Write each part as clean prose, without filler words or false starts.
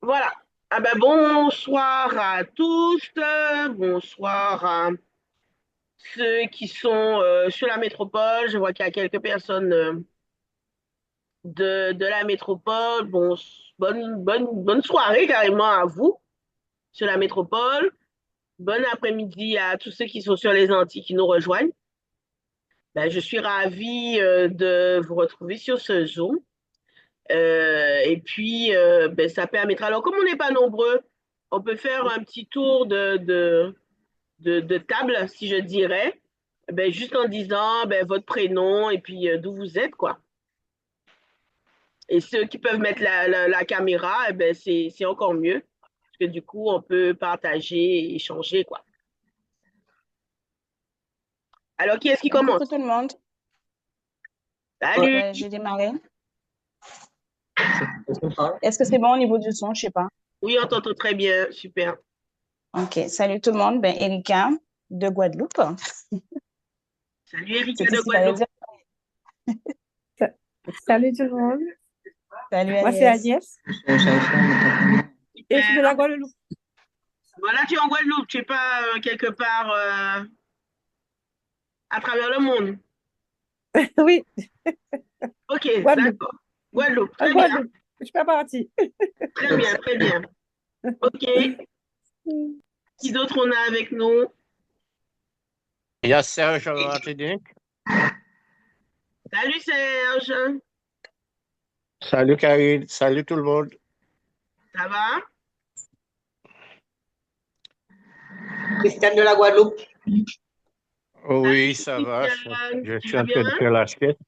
Voilà. Ah ben, bonsoir à tous. Bonsoir à ceux qui sont sur la métropole. Je vois qu'il y a quelques personnes de la métropole. Bonne soirée carrément à vous sur la métropole. Bon après-midi à tous ceux qui sont sur les Antilles qui nous rejoignent. Ben, je suis ravie de vous retrouver sur ce Zoom. Et puis, ben, ça permettra. Alors, comme on n'est pas nombreux, on peut faire un petit tour de table, si je dirais, ben, juste en disant ben, votre prénom et puis d'où vous êtes, quoi. Et ceux qui peuvent mettre la caméra, eh ben, c'est encore mieux, parce que du coup, on peut partager et échanger, quoi. Alors, qui est-ce qui Coucou commence? tout le monde. Salut! J'ai démarré. Est-ce que c'est bon au niveau du son? Je sais pas. Oui, on t'entend très bien, super. Ok. Salut tout le monde. Ben, Erika de Guadeloupe. Salut C'est Erika tout de ce qu'il fallait Guadeloupe. dire. Sa- Salut tout le monde. Salut Moi, c'est Agnès. Agnès et je suis Super. de la Guadeloupe. Voilà, tu es en Guadeloupe, tu n'es pas quelque part à travers le monde. Oui, Ok, Guadeloupe. d'accord. Guadeloupe, En très bien, Guadeloupe. Je fais partie. très bien, très bien. Ok, qui d'autre on a avec nous? Il y a Serge en Martinique. Salut Serge, Salut Karine, salut tout le monde. ça va? Christiane de la Guadeloupe. Oui, Salut ça va. Christiane, Je tu suis vas en bien? train de faire la sieste.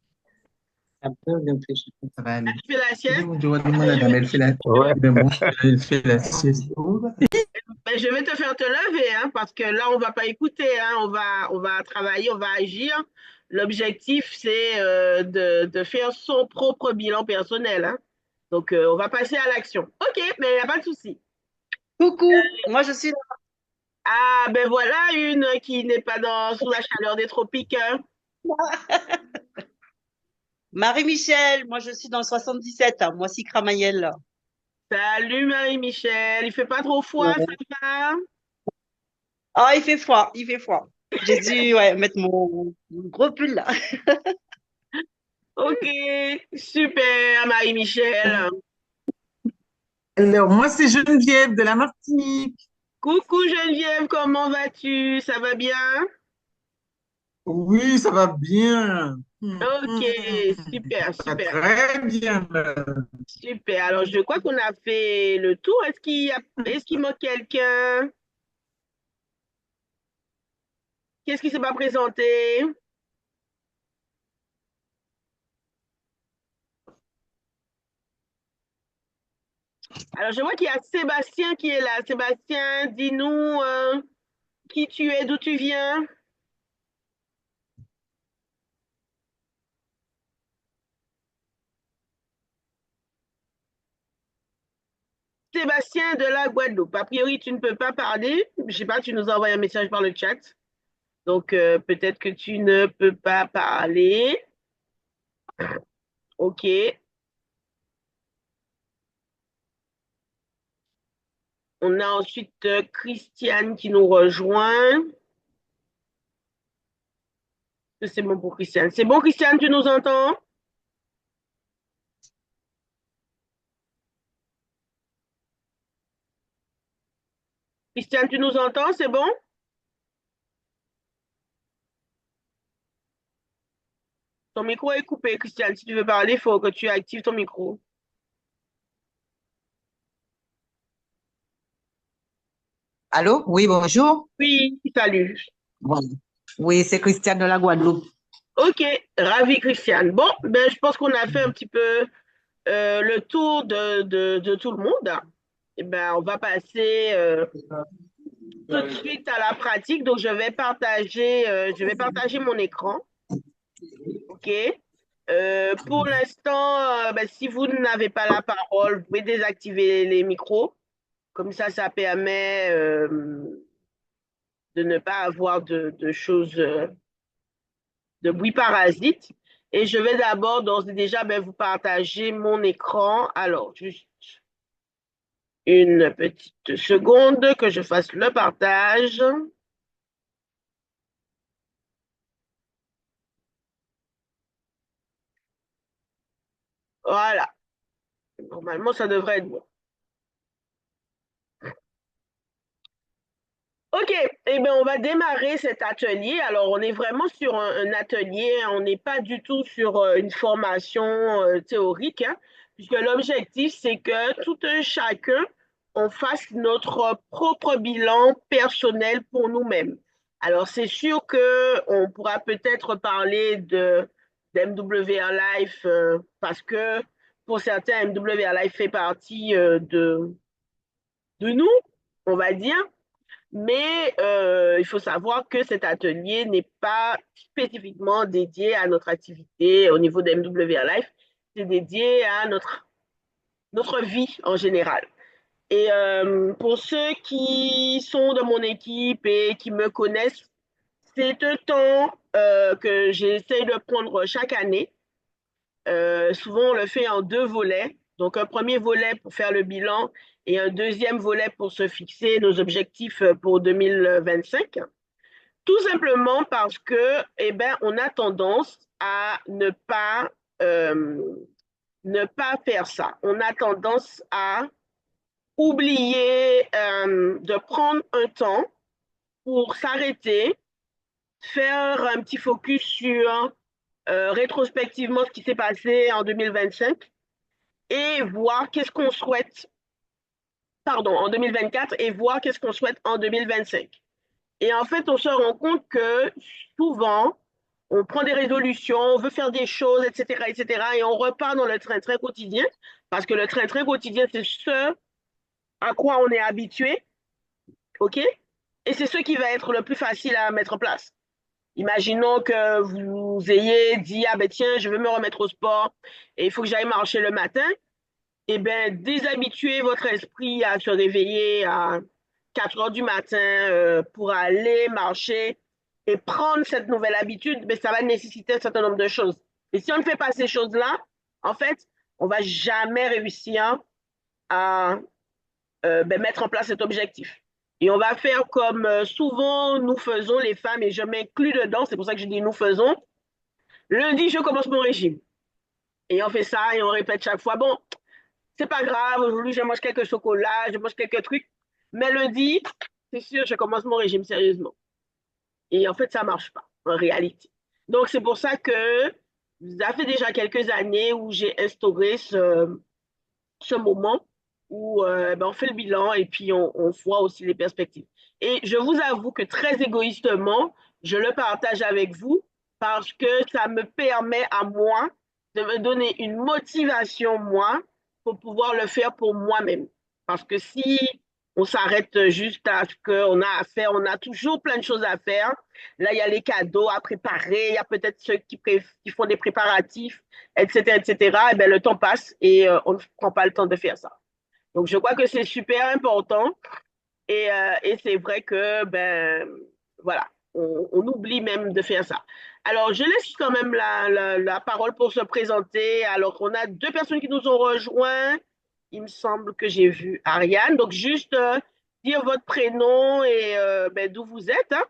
Après, on réfléchit, ça va aller. Tu fais la sieste? Je vais Ben, demander à je dame, vais, elle fait la, Ouais. ben bon, elle fait la sieste. ben, je vais te faire te lever, hein, parce que là, on va pas écouter, hein, on va travailler, on va agir. L'objectif, c'est de faire son propre bilan personnel, hein. Donc, on va passer à l'action. Ok, mais il n'y a pas de souci. Coucou, moi je suis Ah, ben voilà une qui n'est pas sous la chaleur des tropiques, hein. Marie-Michel, moi je suis dans le 77, moi aussi Cramayel. Salut Marie-Michel, il fait pas trop froid, ça Ouais. va? Ah, il fait froid, il fait froid. J'ai dû mettre mon gros pull là. Ok, super Marie-Michel. Alors, moi, c'est Geneviève de la Martinique. Coucou Geneviève, comment vas-tu? Ça va bien? Oui, ça va bien. Ok, super, Ça va super, très bien. super. Alors, je crois qu'on a fait le tour. Est-ce qu'il manque quelqu'un? Qu'est-ce qui s'est pas présenté? Alors, je vois qu'il y a Sébastien qui est là. Sébastien, dis-nous qui tu es, d'où tu viens. Sébastien de la Guadeloupe. A priori, tu ne peux pas parler. Je sais pas, tu nous as envoyé un message par le chat. Donc, peut-être que tu ne peux pas parler. OK. On a ensuite Christiane qui nous rejoint. C'est bon pour Christiane. C'est bon, Christiane, tu nous entends? Christiane, tu nous entends? C'est bon? Ton micro est coupé, Christiane. Si tu veux parler, il faut que tu actives ton micro. Allô? Oui, bonjour. Oui, salut. Voilà. Oui, c'est Christiane de la Guadeloupe. OK, ravi, Christiane. Bon, ben, je pense qu'on a fait un petit peu le tour de tout le monde. Eh ben, on va passer tout de suite à la pratique. Donc, je vais partager mon écran. OK? Pour l'instant, ben, si vous n'avez pas la parole, vous pouvez désactiver les micros. Comme ça permet de ne pas avoir de choses, de bruit parasite. Et je vais d'abord, d'ores et déjà, ben, vous partager mon écran. Alors, juste Une petite seconde que je fasse le partage. Voilà. Normalement, ça devrait être bon. OK, eh bien, on va démarrer cet atelier. Alors, on est vraiment sur un atelier, on n'est pas du tout sur une formation théorique, hein, puisque l'objectif, c'est que tout un chacun, on fasse notre propre bilan personnel pour nous-mêmes. Alors, c'est sûr que on pourra peut-être parler de d'MWR Life, parce que pour certains, MWR Life fait partie de nous, on va dire. Mais il faut savoir que cet atelier n'est pas spécifiquement dédié à notre activité au niveau de MWR Life, c'est dédié à notre vie en général. Et pour ceux qui sont de mon équipe et qui me connaissent, c'est un temps que j'essaie de prendre chaque année. Souvent, on le fait en deux volets. Donc, un premier volet pour faire le bilan et un deuxième volet pour se fixer nos objectifs pour 2025. Tout simplement parce que, eh ben, on a tendance à euh, ne pas faire ça. On a tendance à oublier de prendre un temps pour s'arrêter, faire un petit focus sur rétrospectivement ce qui s'est passé en 2025 et voir qu'est-ce qu'on souhaite, pardon, en 2024 et voir qu'est-ce qu'on souhaite en 2025. Et en fait, on se rend compte que souvent, on prend des résolutions, on veut faire des choses, etc., etc., et on repart dans le train-train quotidien, parce que le train-train quotidien, c'est ce à quoi on est habitué, OK? Et c'est ce qui va être le plus facile à mettre en place. Imaginons que vous ayez dit, ah ben tiens, je veux me remettre au sport et il faut que j'aille marcher le matin. Eh bien, déshabituer votre esprit à se réveiller à 4 heures du matin pour aller marcher et prendre cette nouvelle habitude, mais ça va nécessiter un certain nombre de choses. Et si on ne fait pas ces choses-là, en fait, on ne va jamais réussir à mettre en place cet objectif. Et on va faire comme souvent nous faisons les femmes, et je m'inclus dedans, c'est pour ça que je dis nous faisons. Lundi, je commence mon régime. Et on fait ça et on répète chaque fois, bon, c'est pas grave, aujourd'hui je mange quelques chocolats, je mange quelques trucs. Mais lundi, c'est sûr, je commence mon régime sérieusement. Et en fait, ça marche pas, en réalité. Donc, c'est pour ça que ça fait déjà quelques années où j'ai instauré ce moment où ben, on fait le bilan et puis on voit aussi les perspectives. Et je vous avoue que très égoïstement, je le partage avec vous parce que ça me permet à moi de me donner une motivation, moi, pour pouvoir le faire pour moi-même. Parce que si on s'arrête juste à ce qu'on a à faire, on a toujours plein de choses à faire. Là, il y a les cadeaux à préparer, il y a peut-être ceux qui font des préparatifs, etc., etc. Et bien, le temps passe et on ne prend pas le temps de faire ça. Donc, je crois que c'est super important et c'est vrai que, ben, voilà, on oublie même de faire ça. Alors, je laisse quand même la parole pour se présenter. Alors, on a deux personnes qui nous ont rejoints. Il me semble que j'ai vu Ariane. Donc, juste dire votre prénom et ben, d'où vous êtes. Hein.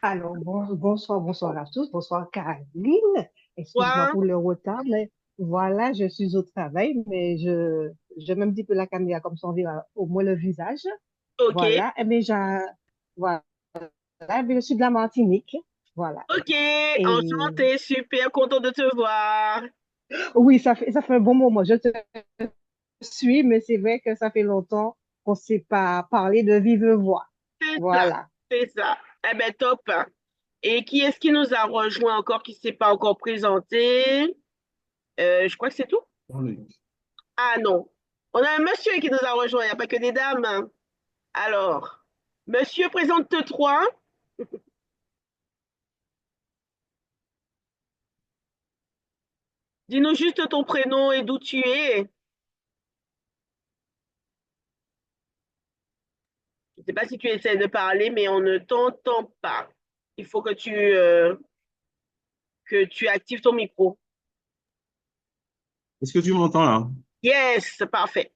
Alors, bonsoir, bonsoir à tous. Bonsoir, Caroline. Excuse-moi Toi, pour le retard, mais voilà, je suis au travail, mais je mets un petit peu la caméra comme ça, on verra au moins le visage. OK. Voilà. Voilà. Eh bien, je suis de la Martinique. Voilà. OK. Et Enchantée. Super content de te voir. oui, ça fait un bon moment. Je te suis, mais c'est vrai que ça fait longtemps qu'on ne s'est pas parlé de vive voix. C'est ça. Voilà. C'est ça. Eh ben, top. Et qui est-ce qui nous a rejoint encore, qui ne s'est pas encore présenté? Je crois que c'est tout. Ah non. On a un monsieur qui nous a rejoint, il n'y a pas que des dames. Hein. Alors, monsieur, présente-toi. Dis-nous juste ton prénom et d'où tu es. Je ne sais pas si tu essaies de parler, mais on ne t'entend pas. Il faut que tu actives ton micro. Est-ce que tu m'entends là? Yes, parfait.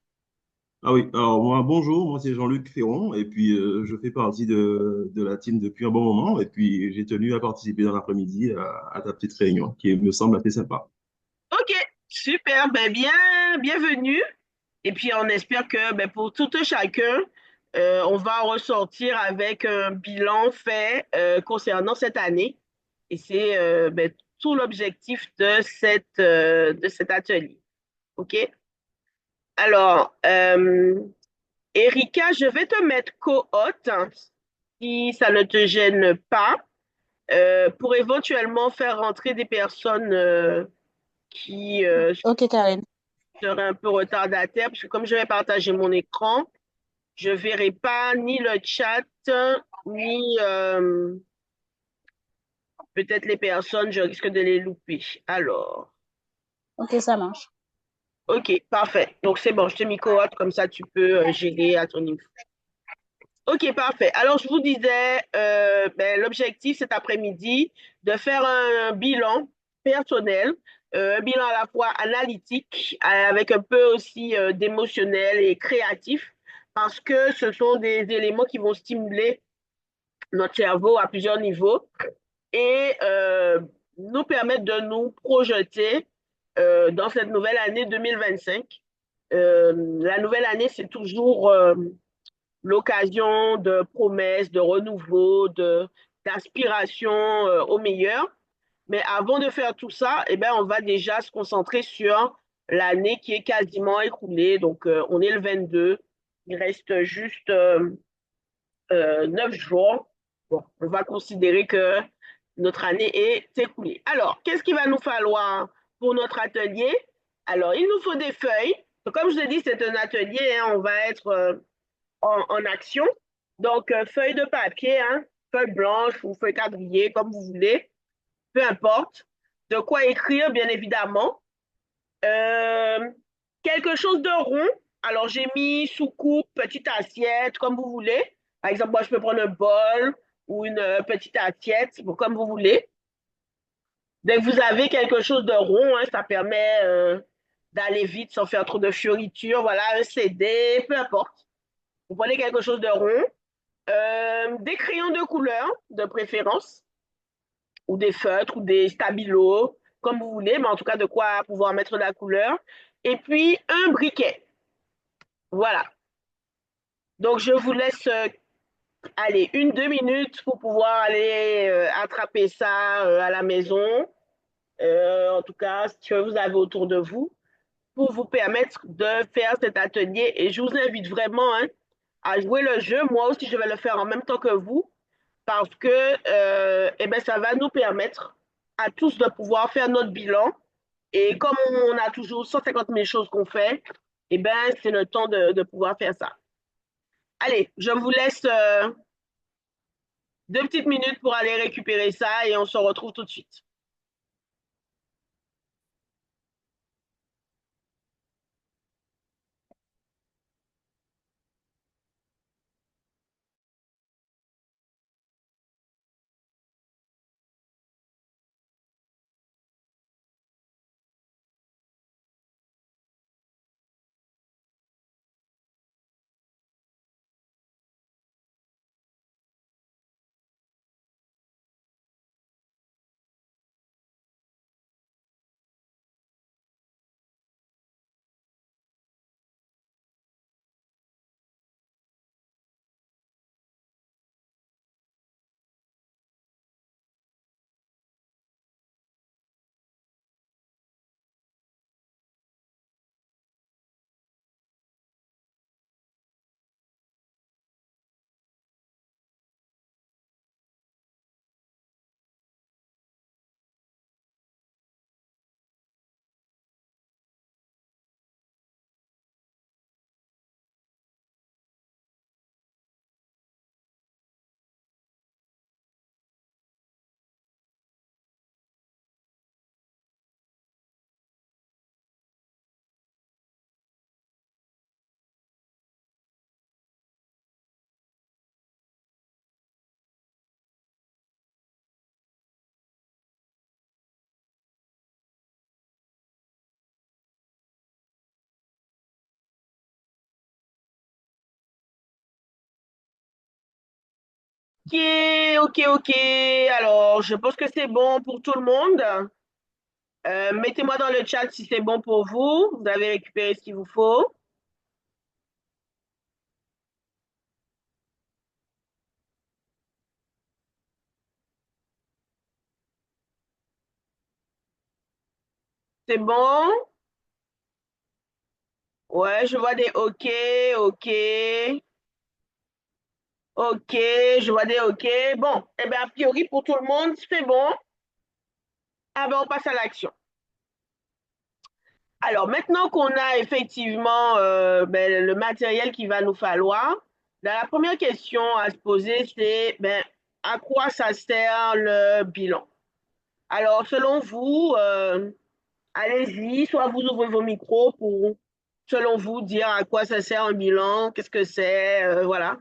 Ah oui, alors moi, bonjour, moi c'est Jean-Luc Ferron, et puis je fais partie de la team depuis un bon moment, et puis j'ai tenu à participer dans l'après-midi à ta petite réunion, qui me semble assez sympa. OK, super. Ben bienvenue. Et puis, on espère que ben, pour tout un chacun, on va ressortir avec un bilan fait concernant cette année. Et c'est ben, tout l'objectif de cet atelier. OK? Alors, Erika, je vais te mettre co-hôte, hein, si ça ne te gêne pas, pour éventuellement faire rentrer des personnes qui Ok, Karine. seraient un peu retardataires, parce que comme je vais partager mon écran, je verrai pas ni le chat, ni peut-être les personnes, je risque de les louper. Alors, Ok, ça marche. ok, parfait. Donc c'est bon, je t'ai mis co-hôte, comme ça tu peux gérer à ton niveau. Ok, parfait. Alors je vous disais, ben, l'objectif cet après-midi, de faire un bilan personnel, un bilan à la fois analytique, avec un peu aussi d'émotionnel et créatif, parce que ce sont des éléments qui vont stimuler notre cerveau à plusieurs niveaux et nous permettre de nous projeter dans cette nouvelle année 2025. La nouvelle année, c'est toujours l'occasion de promesses, de renouveau, d'aspiration au meilleur. Mais avant de faire tout ça, eh ben, on va déjà se concentrer sur l'année qui est quasiment écoulée. Donc, on est le 22. Il reste juste 9 jours. Bon, on va considérer que notre année est écoulée. Alors, qu'est-ce qu'il va nous falloir pour notre atelier? Alors, il nous faut des feuilles. Donc, comme je vous ai dit, c'est un atelier, hein, on va être en action. Donc, feuilles de papier, hein, feuilles blanches ou feuilles quadrillées, comme vous voulez, peu importe. De quoi écrire, bien évidemment. Euh, Quelque chose de rond. Alors, j'ai mis soucoupe, petite assiette, comme vous voulez. Par exemple, moi, je peux prendre un bol ou une petite assiette, bon, comme vous voulez. Dès que vous avez quelque chose de rond, hein, ça permet d'aller vite sans faire trop de fioritures. Voilà, un CD, peu importe. Vous prenez quelque chose de rond. Des crayons de couleur, de préférence, ou des feutres, ou des stabilos, comme vous voulez, mais en tout cas, de quoi pouvoir mettre de la couleur. Et puis, un briquet. Voilà. Donc, je vous laisse, allez, 1, 2 minutes pour pouvoir aller attraper ça à la maison. En tout cas, ce que vous avez autour de vous, pour vous permettre de faire cet atelier. Et je vous invite vraiment, hein, à jouer le jeu. Moi aussi, je vais le faire en même temps que vous parce que eh ben, ça va nous permettre à tous de pouvoir faire notre bilan. Et comme on a toujours 150 000 choses qu'on fait, eh ben, c'est le temps de pouvoir faire ça. Allez, je vous laisse 2 petites minutes pour aller récupérer ça et on se retrouve tout de suite. ok. Alors, je pense que c'est bon pour tout le monde. Mettez-moi dans le chat si c'est bon pour vous. Vous avez récupéré ce qu'il vous faut. C'est bon? Ouais, je vois des OK, OK, OK, je vois des OK. Bon, eh bien, a priori, pour tout le monde, c'est bon. Ah ben, on passe à l'action. Alors, maintenant qu'on a effectivement ben, le matériel qu'il va nous falloir, la première question à se poser, c'est ben, à quoi ça sert le bilan? Alors, selon vous, allez-y, soit vous ouvrez vos micros pour, selon vous, dire à quoi ça sert un bilan, qu'est-ce que c'est, voilà.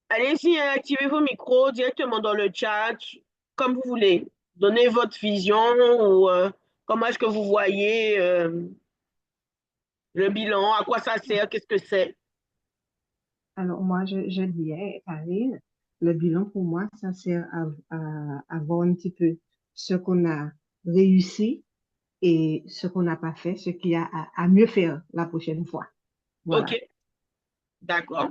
Allez-y, hein, activez vos micros directement dans le chat, comme vous voulez. Donnez votre vision ou comment est-ce que vous voyez le bilan, à quoi ça sert, qu'est-ce que c'est. Alors, moi, je dirais, Karine, le bilan pour moi, ça sert à voir un petit peu ce qu'on a réussi et ce qu'on n'a pas fait, ce qu'il y a à mieux faire la prochaine fois. OK, Voilà. d'accord.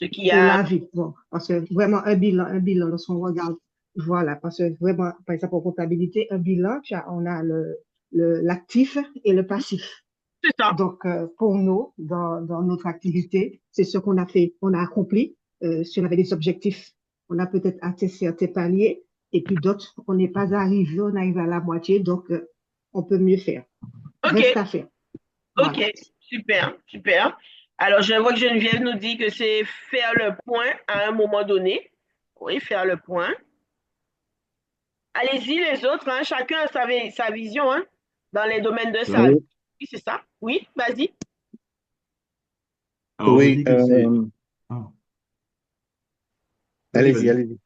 Ce qui Pour a... la vie, bon, parce que vraiment, un bilan, lorsqu'on regarde, voilà, parce que vraiment, par exemple, en comptabilité, un bilan, on a l'actif et le passif. C'est ça. Donc, pour nous, dans notre activité, c'est ce qu'on a fait, on a accompli. Si on avait des objectifs, on a peut-être atteint certains paliers, et puis d'autres, on n'est pas arrivé, on arrive à la moitié, donc on peut mieux faire. OK, Reste à faire. OK, Voilà. super, super. Alors, je vois que Geneviève nous dit que c'est faire le point à un moment donné. Oui, faire le point. Allez-y, les autres, hein, chacun a sa vision hein, dans les domaines de sa vie. Oui, Oui, c'est ça. Oui, vas-y. Alors, je oui, dis que c'est... Ah, vas-y, allez-y, vas-y. allez-y.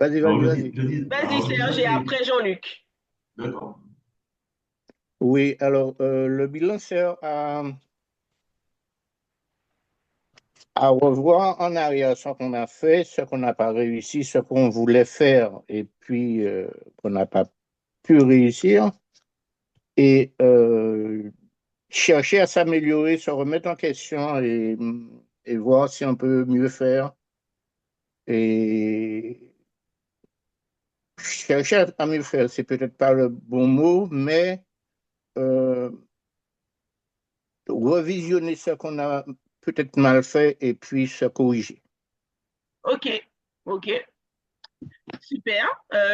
Vas-y, Alors, vas-y, vas-y. Vas-y, je Serge, disais et que... après Jean-Luc. D'accord. Oui, alors, le bilan sert à revoir en arrière ce qu'on a fait, ce qu'on n'a pas réussi, ce qu'on voulait faire et puis qu'on n'a pas pu réussir et chercher à s'améliorer, se remettre en question et voir si on peut mieux faire et chercher à mieux faire. C'est peut-être pas le bon mot, mais euh, revisionner ce qu'on a peut-être mal fait et puis se corriger. OK, OK, super.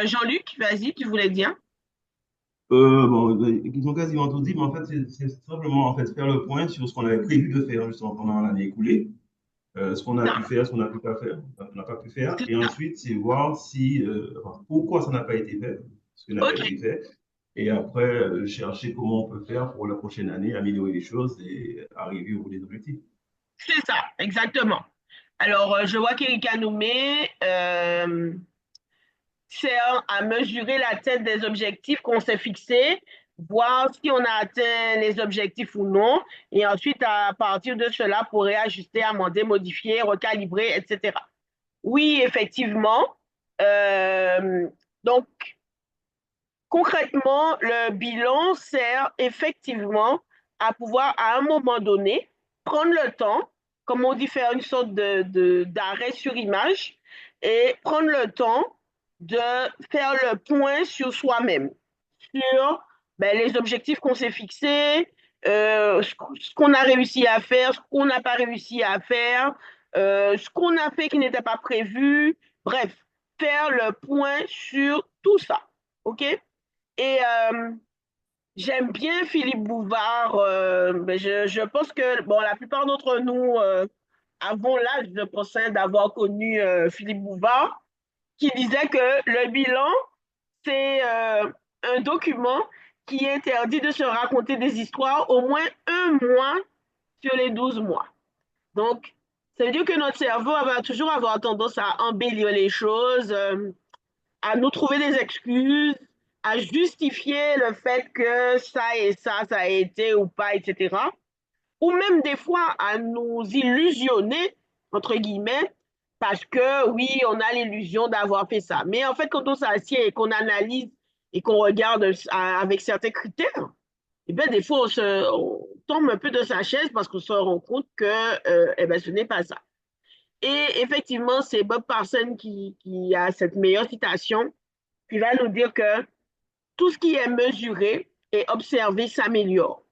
Jean-Luc, vas-y, tu voulais dire. Bon, ils ont quasiment tout dit, mais en fait, c'est simplement en fait, faire le point sur ce qu'on avait prévu de faire justement pendant l'année écoulée, ce qu'on a pu faire, ce qu'on n'a pu pas faire, on n'a pas pu faire, et ensuite, c'est voir si, enfin, pourquoi ça n'a pas été fait, ce qui n'a pas OK, été fait, et après, chercher comment on peut faire pour la prochaine année, améliorer les choses et arriver au bout des objectifs. c'est ça, exactement. Alors, je vois qu'Erika nous met sert à mesurer l'atteinte des objectifs qu'on s'est fixés, voir si on a atteint les objectifs ou non, et ensuite, à partir de cela, pour réajuster, amender, modifier, recalibrer, etc. Oui, effectivement. Euh, donc, concrètement, le bilan sert effectivement à pouvoir, à un moment donné, prendre le temps, comme on dit, faire une sorte d'arrêt sur image et prendre le temps de faire le point sur soi-même, sur ben, les objectifs qu'on s'est fixés, ce qu'on a réussi à faire, ce qu'on n'a pas réussi à faire, ce qu'on a fait qui n'était pas prévu, bref, faire le point sur tout ça. OK? Et j'aime bien Philippe Bouvard. Ben, je pense que bon, la plupart d'entre nous avons l'âge, je pense, hein, d'avoir connu Philippe Bouvard, qui disait que le bilan, c'est un document qui interdit de se raconter des histoires au moins un mois sur les 12 mois. Donc, ça veut dire que notre cerveau va toujours avoir tendance à embellir les choses, à nous trouver des excuses, à justifier le fait que ça et ça a été ou pas, etc. Ou même des fois à nous illusionner, entre guillemets, parce que oui, on a l'illusion d'avoir fait ça. Mais en fait, quand on s'assied et qu'on analyse et qu'on regarde avec certains critères, eh bien, des fois, on tombe un peu de sa chaise parce qu'on se rend compte que eh ben, ce n'est pas ça. Et effectivement, c'est Bob Parsons qui a cette meilleure citation qui va nous dire que tout ce qui est mesuré et observé s'améliore.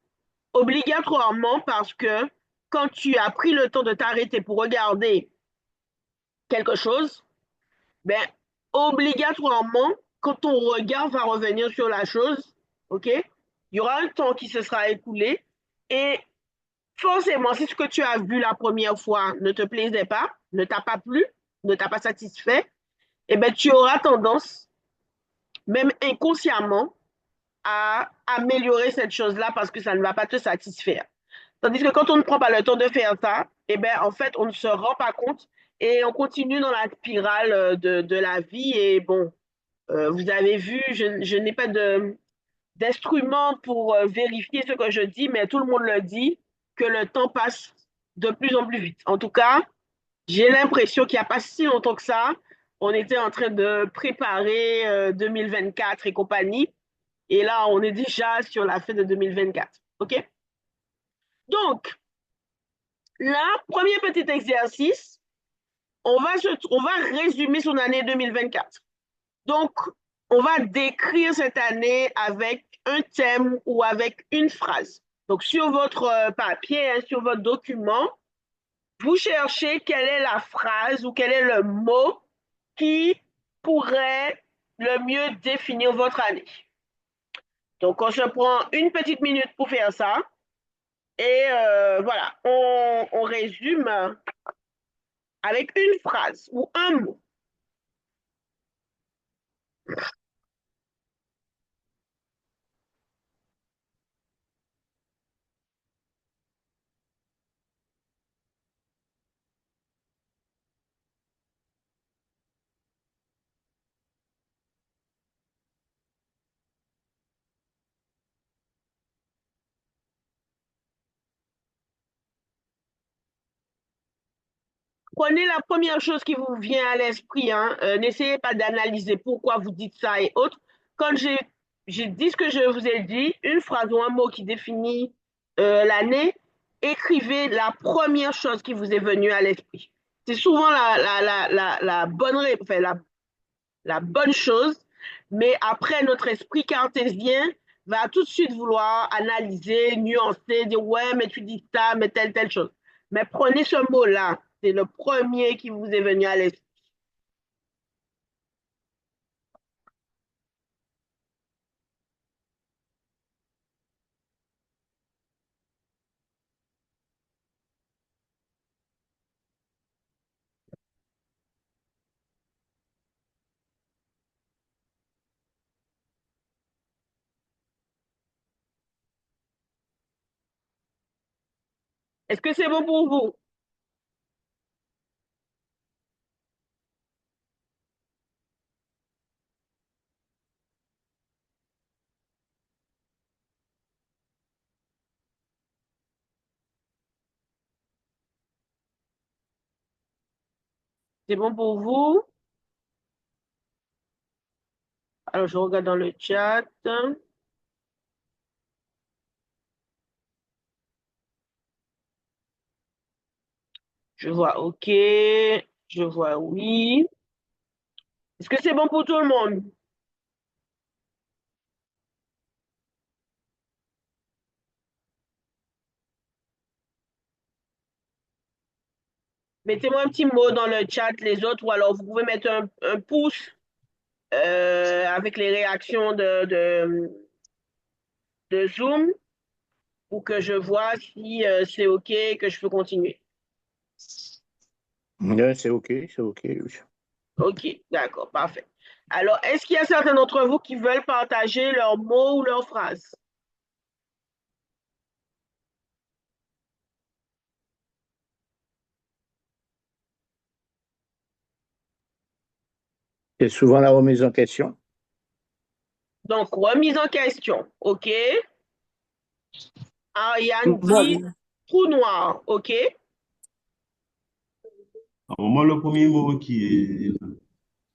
Obligatoirement parce que quand tu as pris le temps de t'arrêter pour regarder quelque chose, ben, obligatoirement, quand ton regard va revenir sur la chose, ok, il y aura un temps qui se sera écoulé et forcément, si ce que tu as vu la première fois ne te plaisait pas, ne t'a pas plu, ne t'a pas satisfait, eh ben, tu auras tendance, même inconsciemment, à améliorer cette chose-là parce que ça ne va pas te satisfaire. Tandis que quand on ne prend pas le temps de faire ça, eh ben, en fait, on ne se rend pas compte et on continue dans la spirale de la vie. Et bon, vous avez vu, je n'ai pas d'instrument pour vérifier ce que je dis, mais tout le monde le dit, que le temps passe de plus en plus vite. En tout cas, j'ai l'impression qu'il n'y a pas si longtemps que ça, on était en train de préparer 2024 et compagnie. Et là, on est déjà sur la fin de 2024. OK? Donc, là, premier petit exercice, on va résumer son année 2024. Donc, on va décrire cette année avec un thème ou avec une phrase. Donc, sur votre papier, hein, sur votre document, vous cherchez quelle est la phrase ou quel est le mot qui pourrait le mieux définir votre année. Donc, on se prend une petite minute pour faire ça. Et voilà, on résume avec une phrase ou un mot. Prenez la première chose qui vous vient à l'esprit. Hein. N'essayez pas d'analyser pourquoi vous dites ça et autres. Quand j'ai dit ce que je vous ai dit, une phrase ou un mot qui définit l'année, écrivez la première chose qui vous est venue à l'esprit. C'est souvent la bonne, enfin, la bonne chose, mais après, notre esprit cartésien va tout de suite vouloir analyser, nuancer, dire ouais, mais tu dis ça, mais telle chose. Mais prenez ce mot-là, c'est le premier qui vous est venu à l'esprit. Est-ce que c'est bon pour vous? C'est bon pour vous? Alors, je regarde dans le chat. Je vois OK. Je vois oui. Est-ce que c'est bon pour tout le monde? Mettez-moi un petit mot dans le chat, les autres, ou alors vous pouvez mettre un pouce avec les réactions de Zoom pour que je vois si c'est OK, que je peux continuer. C'est OK, c'est OK. OK, d'accord, parfait. Alors, est-ce qu'il y a certains d'entre vous qui veulent partager leurs mots ou leurs phrases? C'est souvent la remise en question. Donc, remise en question. OK. Ariane dit Bonne. trou noir. OK. Alors, moi, le premier mot qui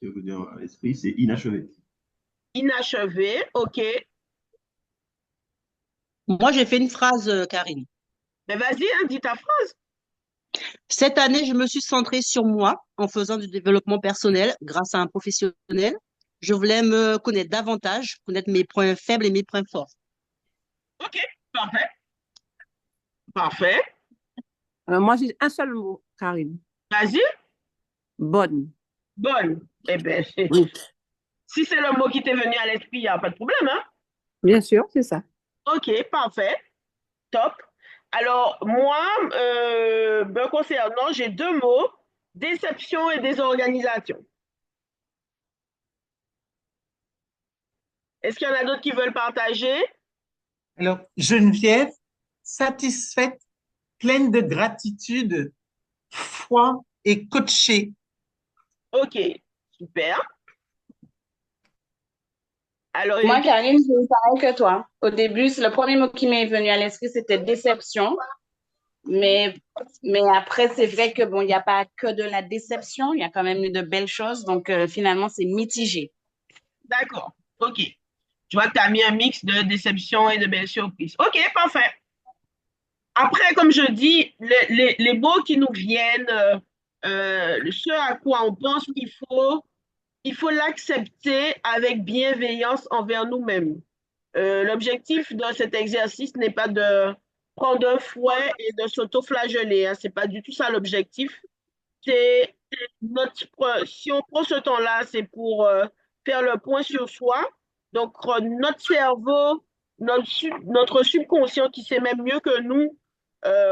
me vient à l'esprit, c'est inachevé. Inachevé. OK. Moi, j'ai fait une phrase, Karine. Mais vas-y, hein, dis ta phrase. Cette année, je me suis centrée sur moi en faisant du développement personnel grâce à un professionnel. Je voulais me connaître davantage, connaître mes points faibles et mes points forts. OK. Parfait. Parfait. Alors, moi, j'ai un seul mot, Karine. Vas-y. Bonne. Bonne. Eh bien, Oui, si c'est le mot qui t'est venu à l'esprit, il n'y a pas de problème, hein? bien sûr, c'est ça. OK, parfait. Top. Alors, moi, me concernant, j'ai deux mots, déception et désorganisation. Est-ce qu'il y en a d'autres qui veulent partager? Alors, Geneviève, satisfaite, pleine de gratitude, foi et coachée. OK, super. Alors, Moi, Erika, Karine, c'est pareil que toi. Au début, le premier mot qui m'est venu à l'esprit, c'était déception. Mais, mais après, c'est vrai que bon, il n'y a pas que de la déception, il y a quand même eu de belles choses. Donc, finalement, c'est mitigé. d'accord. OK. Je vois que tu as mis un mix de déception et de belles surprises. OK, parfait. Après, comme je dis, les mots qui nous viennent, ce à quoi on pense, il faut l'accepter avec bienveillance envers nous-mêmes. L'objectif de cet exercice n'est pas de prendre un fouet et de s'auto-flageller, hein. C'est pas du tout ça l'objectif. C'est si on prend ce temps-là, c'est pour faire le point sur soi. Donc, notre cerveau, notre subconscient qui sait même mieux que nous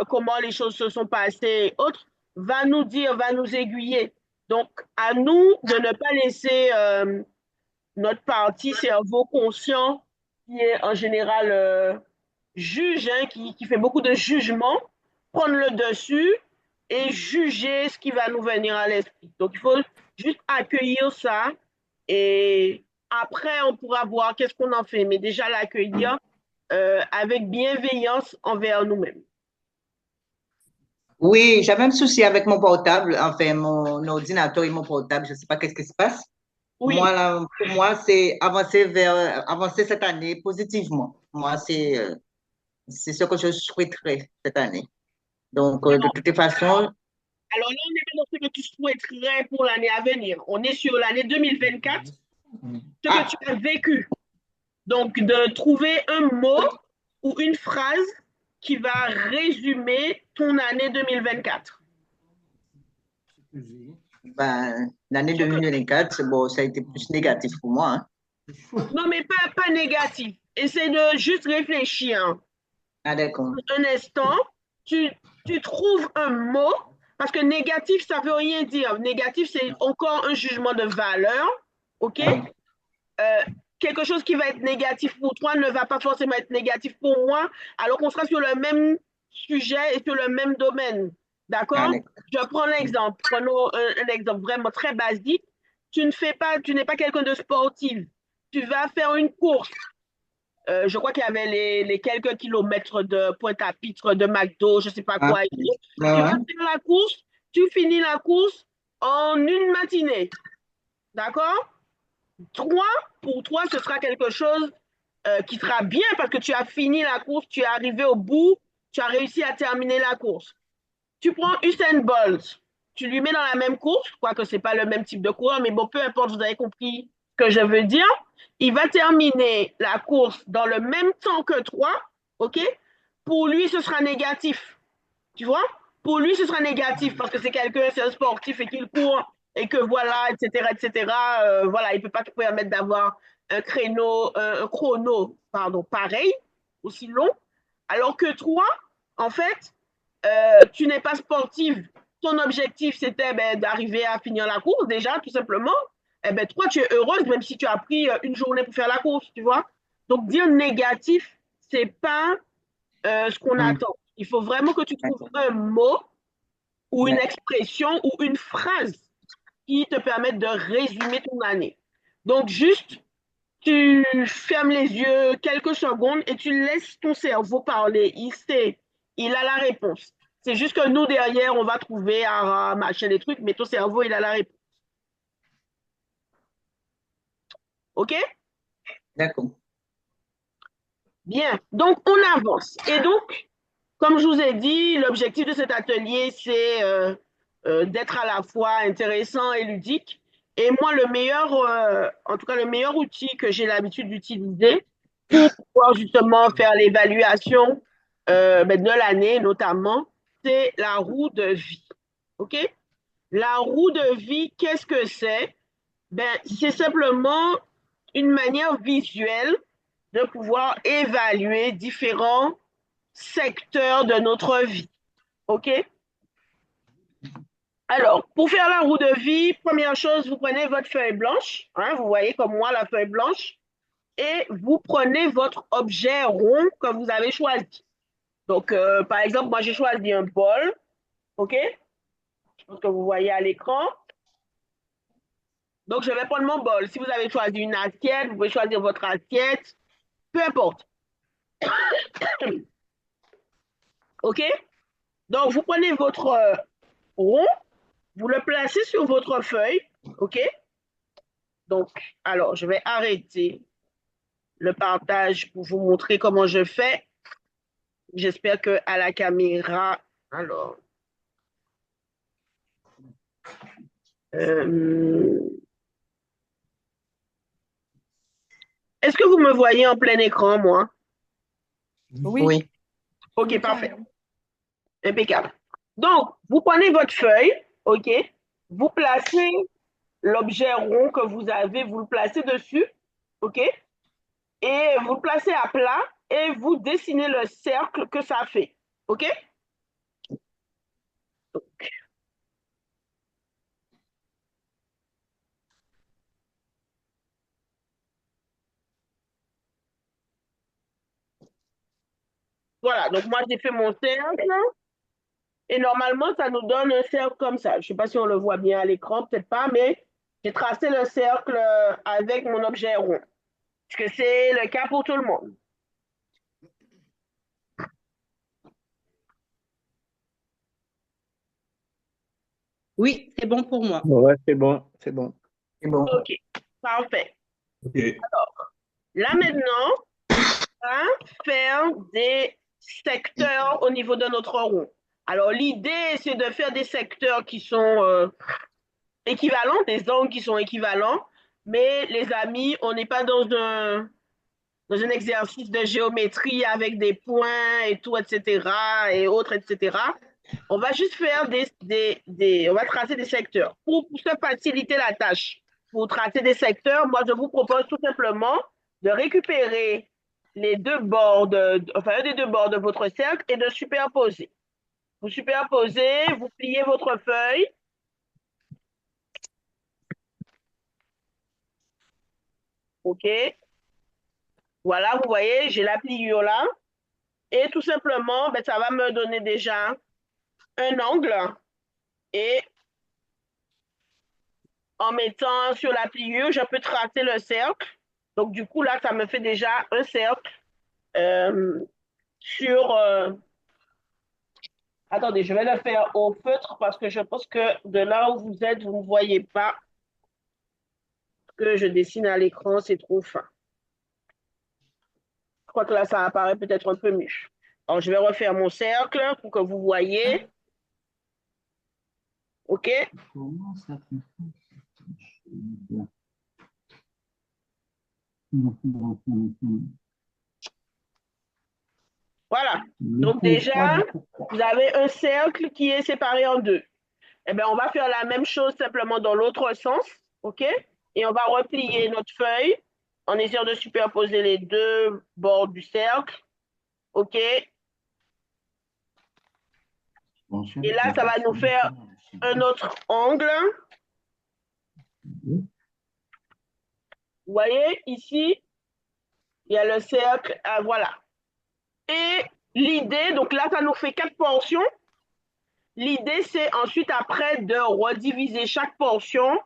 comment les choses se sont passées et autres, va nous dire, va nous aiguiller. Donc, à nous de ne pas laisser notre partie cerveau conscient, qui est en général juge, hein, qui fait beaucoup de jugements, prendre le dessus et juger ce qui va nous venir à l'esprit. Donc, il faut juste accueillir ça et après, on pourra voir qu'est-ce qu'on en fait. Mais déjà, l'accueillir avec bienveillance envers nous-mêmes. Oui, j'avais un souci avec mon portable, enfin mon ordinateur et mon portable, je ne sais pas qu'est-ce qui se passe. Oui, Moi, là, pour moi, c'est avancer cette année positivement. Moi, c'est ce que je souhaiterais cette année. Donc, de toute façon, alors là, on n'est pas dans ce que tu souhaiterais pour l'année à venir. On est sur l'année 2024, ce que ah, tu as vécu. Donc, de trouver un mot ou une phrase qui va résumer ton année 2024. ben, l'année Ce que- 2024, bon, ça a été plus négatif pour moi, hein. Non, mais pas négatif. Essaie de juste réfléchir, hein. Ah, d'accord. Un instant, tu, tu trouves un mot, parce que négatif, ça veut rien dire. Négatif, c'est encore un jugement de valeur, OK? Euh, quelque chose qui va être négatif pour toi ne va pas forcément être négatif pour moi, alors qu'on sera sur le même sujet et sur le même domaine. Ah, D'accord? d'accord. Je prends l'exemple. Prenons un exemple vraiment très basique. Tu n'es pas quelqu'un de sportif. Tu vas faire une course. Je crois qu'il y avait les quelques kilomètres de Pointe-à-Pitre, de McDo, je ne sais pas Ah, quoi. ouais, Tu vas ouais. faire la course, tu finis la course en une matinée. D'accord? Toi, pour toi, ce sera quelque chose qui sera bien parce que tu as fini la course, tu es arrivé au bout, tu as réussi à terminer la course. Tu prends Usain Bolt, tu lui mets dans la même course, quoique ce n'est pas le même type de coureur, mais bon, peu importe, vous avez compris ce que je veux dire. Il va terminer la course dans le même temps que toi, OK? Pour lui, ce sera négatif. Tu vois? Pour lui, ce sera négatif parce que c'est quelqu'un, c'est un sportif et qu'il court et que voilà, etc., etc. Voilà, il ne peut pas te permettre d'avoir un chrono, pardon, pareil, aussi long. Alors que toi, en fait, tu n'es pas sportive. Ton objectif, c'était ben, d'arriver à finir la course déjà, tout simplement. Eh ben, toi, tu es heureuse, même si tu as pris une journée pour faire la course, tu vois. Donc, dire négatif, c'est pas ce qu'on Hum, attend. Il faut vraiment que tu trouves d'accord. un mot ou une D'accord. expression ou une phrase qui te permette de résumer ton année. Donc, juste tu fermes les yeux quelques secondes et tu laisses ton cerveau parler. Il sait, il a la réponse. C'est juste que nous, derrière, on va trouver machin, des trucs, mais ton cerveau, il a la réponse. OK? D'accord. Bien. Donc, on avance. Et donc, comme je vous ai dit, l'objectif de cet atelier, c'est d'être à la fois intéressant et ludique. Et moi, en tout cas, le meilleur outil que j'ai l'habitude d'utiliser pour pouvoir justement faire l'évaluation de l'année, notamment, c'est la roue de vie. OK? La roue de vie, qu'est-ce que c'est? Ben, c'est simplement une manière visuelle de pouvoir évaluer différents secteurs de notre vie. OK? Alors, pour faire la roue de vie, première chose, vous prenez votre feuille blanche, hein, vous voyez comme moi la feuille blanche, et vous prenez votre objet rond que vous avez choisi. Donc, par exemple, moi j'ai choisi un bol, OK? Je pense que vous voyez à l'écran. Donc, je vais prendre mon bol. Si vous avez choisi une assiette, vous pouvez choisir votre assiette, peu importe. OK? Donc, vous prenez votre rond, vous le placez sur votre feuille, OK? Donc, alors, je vais arrêter le partage pour vous montrer comment je fais. J'espère que à la caméra, alors, euh, est-ce que vous me voyez en plein écran, moi? Oui. Oui. OK, parfait. Impeccable. Donc, vous prenez votre feuille, OK? Vous placez l'objet rond que vous avez, vous le placez dessus, OK? Et vous le placez à plat et vous dessinez le cercle que ça fait, OK? Voilà, donc moi j'ai fait mon cercle et normalement ça nous donne un cercle comme ça. Je ne sais pas si on le voit bien à l'écran, peut-être pas, mais j'ai tracé le cercle avec mon objet rond. Est-ce que c'est le cas pour tout le monde? Oui, c'est bon pour moi. Ouais, c'est bon, c'est bon. C'est bon. OK, parfait. OK. Là maintenant, on va faire des secteurs au niveau de notre rond. Alors l'idée, c'est de faire des secteurs qui sont équivalents, des angles qui sont équivalents, mais les amis, on n'est pas dans un exercice de géométrie avec des points et tout, etc., et autres, etc. On va juste faire on va tracer des secteurs. Pour se faciliter la tâche, pour tracer des secteurs, moi, je vous propose tout simplement de récupérer les deux bords, enfin, un des deux bords de votre cercle et de superposer. Vous superposez, vous pliez votre feuille. OK? Voilà, vous voyez, j'ai la pliure là. Et tout simplement, ben, ça va me donner déjà un angle. Et en mettant sur la pliure, je peux tracer le cercle. Donc, du coup, là, ça me fait déjà un cercle euh, sur... Attendez, je vais le faire au feutre parce que je pense que de là où vous êtes, vous ne voyez pas ce que je dessine à l'écran, c'est trop fin. Je crois que là, ça apparaît peut-être un peu mieux. Alors, je vais refaire mon cercle pour que vous voyez. OK? Comment ça fonctionne? Voilà. Donc déjà, vous avez un cercle qui est séparé en deux. Eh bien, on va faire la même chose simplement dans l'autre sens. OK? Et on va replier notre feuille en essayant de superposer les deux bords du cercle. OK? Et là, ça va nous faire un autre angle. Vous voyez, ici, il y a le cercle. Voilà. Et l'idée, donc là, ça nous fait 4 portions. L'idée, c'est ensuite, après, de rediviser chaque portion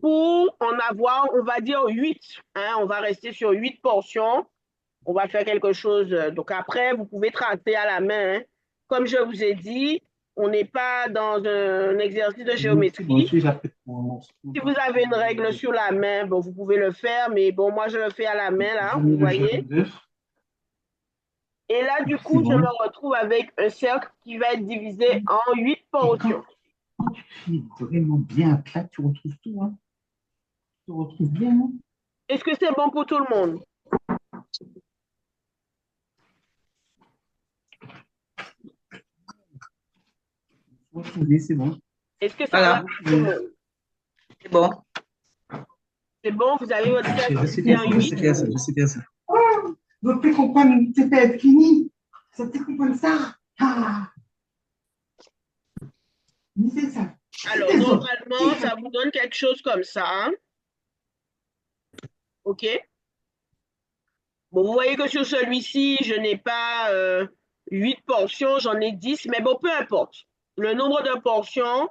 pour en avoir, on va dire 8. Hein, on va rester sur 8 portions. On va faire quelque chose. Donc après, vous pouvez tracer à la main. Hein. Comme je vous ai dit, on n'est pas dans un exercice de géométrie. Si vous avez une règle sur la main, bon, vous pouvez le faire, mais bon, moi, je le fais à la main, là, vous voyez. Et là, du coup, je me retrouve avec un cercle qui va être divisé en 8 portions. Quand tu fais vraiment bien plat, tu retrouves tout, hein. Tu retrouves bien, hein. Est-ce que c'est bon pour tout le monde? Retrouver, c'est bon. Est-ce que ça Voilà. va pour tout le monde? C'est bon. C'est bon, vous avez votre cercle Je sais divisé bien en ça, je sais 8? bien ça, je sais bien ça. Donc, tu comprends, c'était fini. Ça, tu comprends ça? Ah, mais c'est ça. Alors, C'est ça. normalement, ça vous donne quelque chose comme ça. Hein? OK? Bon, vous voyez que sur celui-ci, je n'ai pas 8 portions, j'en ai 10, mais bon, peu importe. Le nombre de portions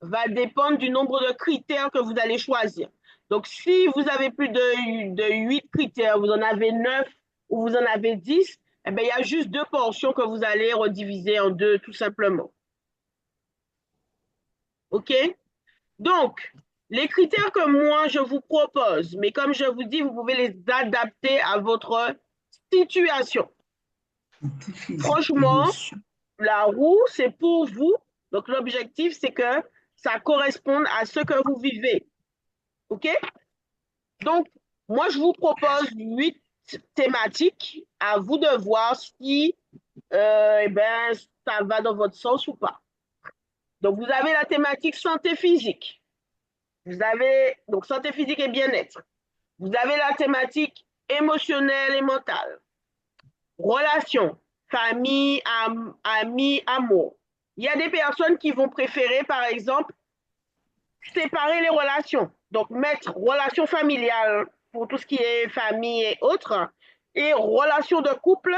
va dépendre du nombre de critères que vous allez choisir. Donc, si vous avez plus de 8 critères, vous en avez 9 ou vous en avez 10, eh bien, il y a juste 2 portions que vous allez rediviser en 2, tout simplement. OK? Donc, les critères que moi, je vous propose, mais comme je vous dis, vous pouvez les adapter à votre situation. Franchement, la roue, c'est pour vous. Donc, l'objectif, c'est que ça corresponde à ce que vous vivez. OK? Donc, moi, je vous propose 8 thématiques. À vous de voir si eh ben, ça va dans votre sens ou pas. Donc, vous avez la thématique santé physique. Vous avez donc santé physique et bien-être. Vous avez la thématique émotionnelle et mentale. Relations, famille, amis, amour. Il y a des personnes qui vont préférer, par exemple, séparer les relations. Donc, mettre relations familiales pour tout ce qui est famille et autres, et relations de couple,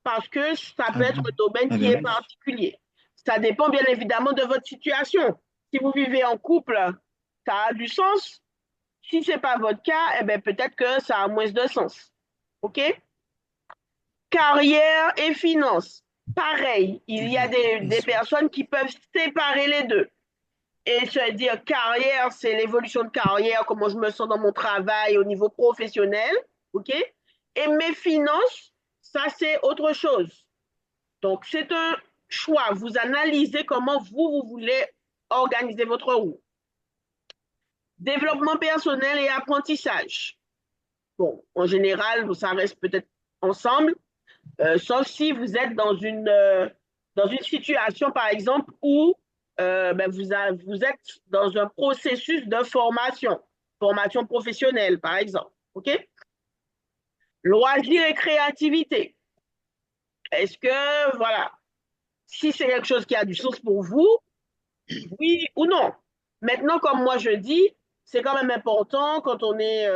parce que ça peut être un domaine qui est particulier. Ça dépend bien évidemment de votre situation. Si vous vivez en couple, ça a du sens. Si ce n'est pas votre cas, eh bien, peut-être que ça a moins de sens. OK? Carrière et finances. Pareil, il y a des personnes qui peuvent séparer les deux. Et se dire carrière, c'est l'évolution de carrière, comment je me sens dans mon travail au niveau professionnel. OK? Et mes finances, ça, c'est autre chose. Donc, c'est un choix. Vous analysez comment vous voulez organiser votre roue. Développement personnel et apprentissage. Bon, en général, ça reste peut-être ensemble, sauf si vous êtes dans une situation, par exemple, où ben, vous êtes dans un processus de formation professionnelle, par exemple. OK? Loisirs et créativité. Est-ce que, voilà, si c'est quelque chose qui a du sens pour vous, oui ou non? Maintenant, comme moi je dis, c'est quand même important quand on est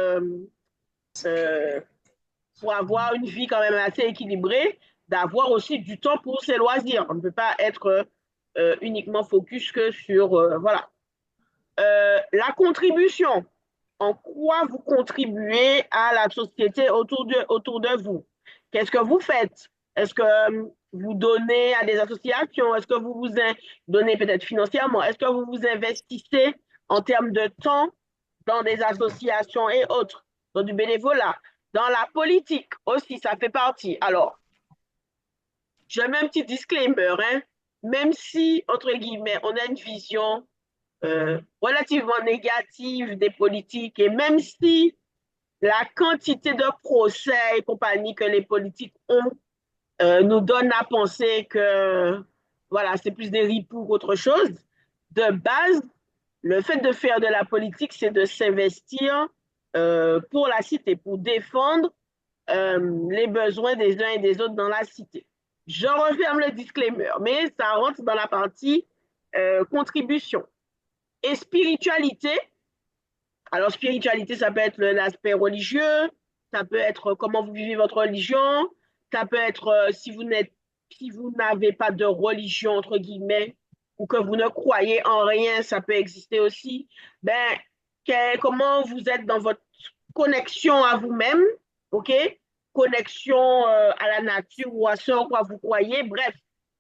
pour avoir une vie quand même assez équilibrée, d'avoir aussi du temps pour ses loisirs. On ne peut pas être uniquement focus que sur, voilà. La contribution. En quoi vous contribuez à la société autour de vous? Qu'est-ce que vous faites? Est-ce que vous donnez à des associations? Est-ce que vous vous donnez peut-être financièrement? Est-ce que vous vous investissez en termes de temps dans des associations et autres, dans du bénévolat, dans la politique aussi, ça fait partie. Alors, je mets un petit disclaimer, hein, même si, entre guillemets, on a une vision relativement négative des politiques et même si la quantité de procès et compagnie que les politiques ont nous donne à penser que voilà, c'est plus des ripoux qu'autre chose, de base, le fait de faire de la politique, c'est de s'investir pour la cité, pour défendre les besoins des uns et des autres dans la cité. Je referme le disclaimer, mais ça rentre dans la partie contribution. Et spiritualité, alors spiritualité, ça peut être l'aspect religieux, ça peut être comment vous vivez votre religion, ça peut être si vous n'avez pas de religion, entre guillemets, ou que vous ne croyez en rien, ça peut exister aussi. Ben, comment vous êtes dans votre connexion à vous-même, OK? Connexion à la nature ou à ce en quoi vous croyez. Bref,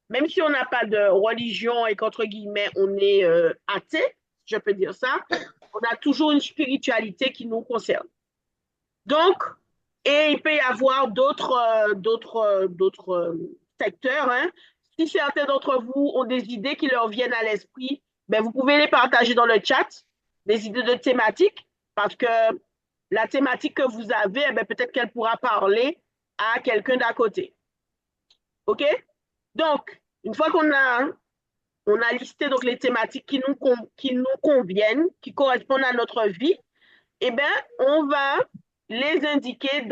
même si on n'a pas de religion et qu'entre guillemets, on est athée, je peux dire ça, on a toujours une spiritualité qui nous concerne. Donc, et il peut y avoir d'autres secteurs, hein. Si certains d'entre vous ont des idées qui leur viennent à l'esprit, ben vous pouvez les partager dans le chat, des idées de thématiques, parce que la thématique que vous avez, eh ben, peut-être qu'elle pourra parler à quelqu'un d'à côté. OK? Donc, une fois on a listé donc, les thématiques qui nous conviennent, qui correspondent à notre vie, eh bien, on va les indiquer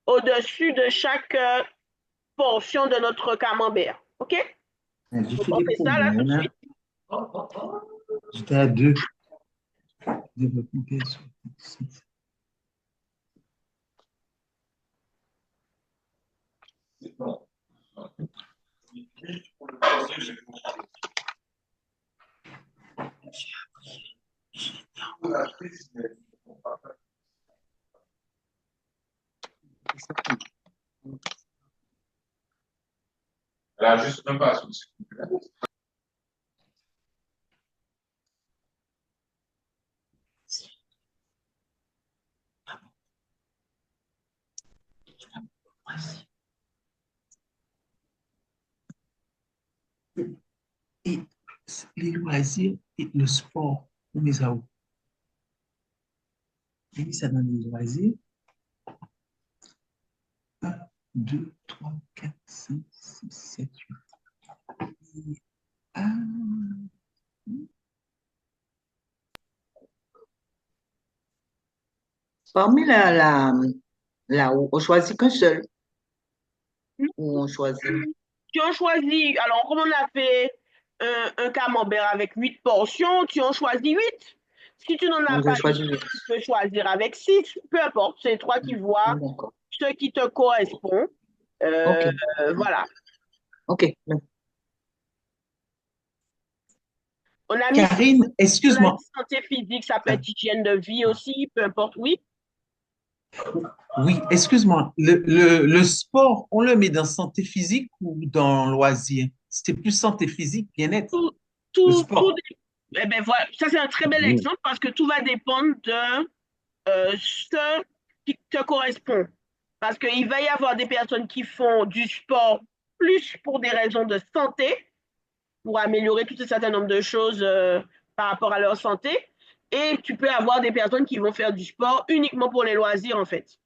au-dessus de chaque portion de notre camembert. OK? J'ai Donc, fait on des fait ça là tout de problèmes. suite. J'étais à 2. Développement personnel. Là, juste un pas. Et les loisirs et le sport, on met ça où? On met ça dans les loisirs. 1, 2, 3, 4, 5, 6, 7, 8. Ah, Parmi on choisit qu'un seul, ou on choisit. Tu as choisi, alors comme on a fait un camembert avec 8 portions, tu en choisis 8. Si tu n'en as On pas a choisi 8, le. tu peux choisir avec 6. Peu importe, c'est toi qui vois D'accord. ce qui te correspond. OK. Voilà. OK. On a mis Karine, excuse-moi. santé physique, ça peut être hygiène de vie aussi, peu importe, oui. Oui, excuse-moi. Le sport, on le met dans santé physique ou dans loisir? C'est plus santé physique, bien-être. Le Tout, sport. eh ben voilà, ça c'est un très bel exemple parce que tout va dépendre de ce qui te correspond. Parce qu'il va y avoir des personnes qui font du sport plus pour des raisons de santé, pour améliorer tout un certain nombre de choses par rapport à leur santé. Et tu peux avoir des personnes qui vont faire du sport uniquement pour les loisirs, en fait.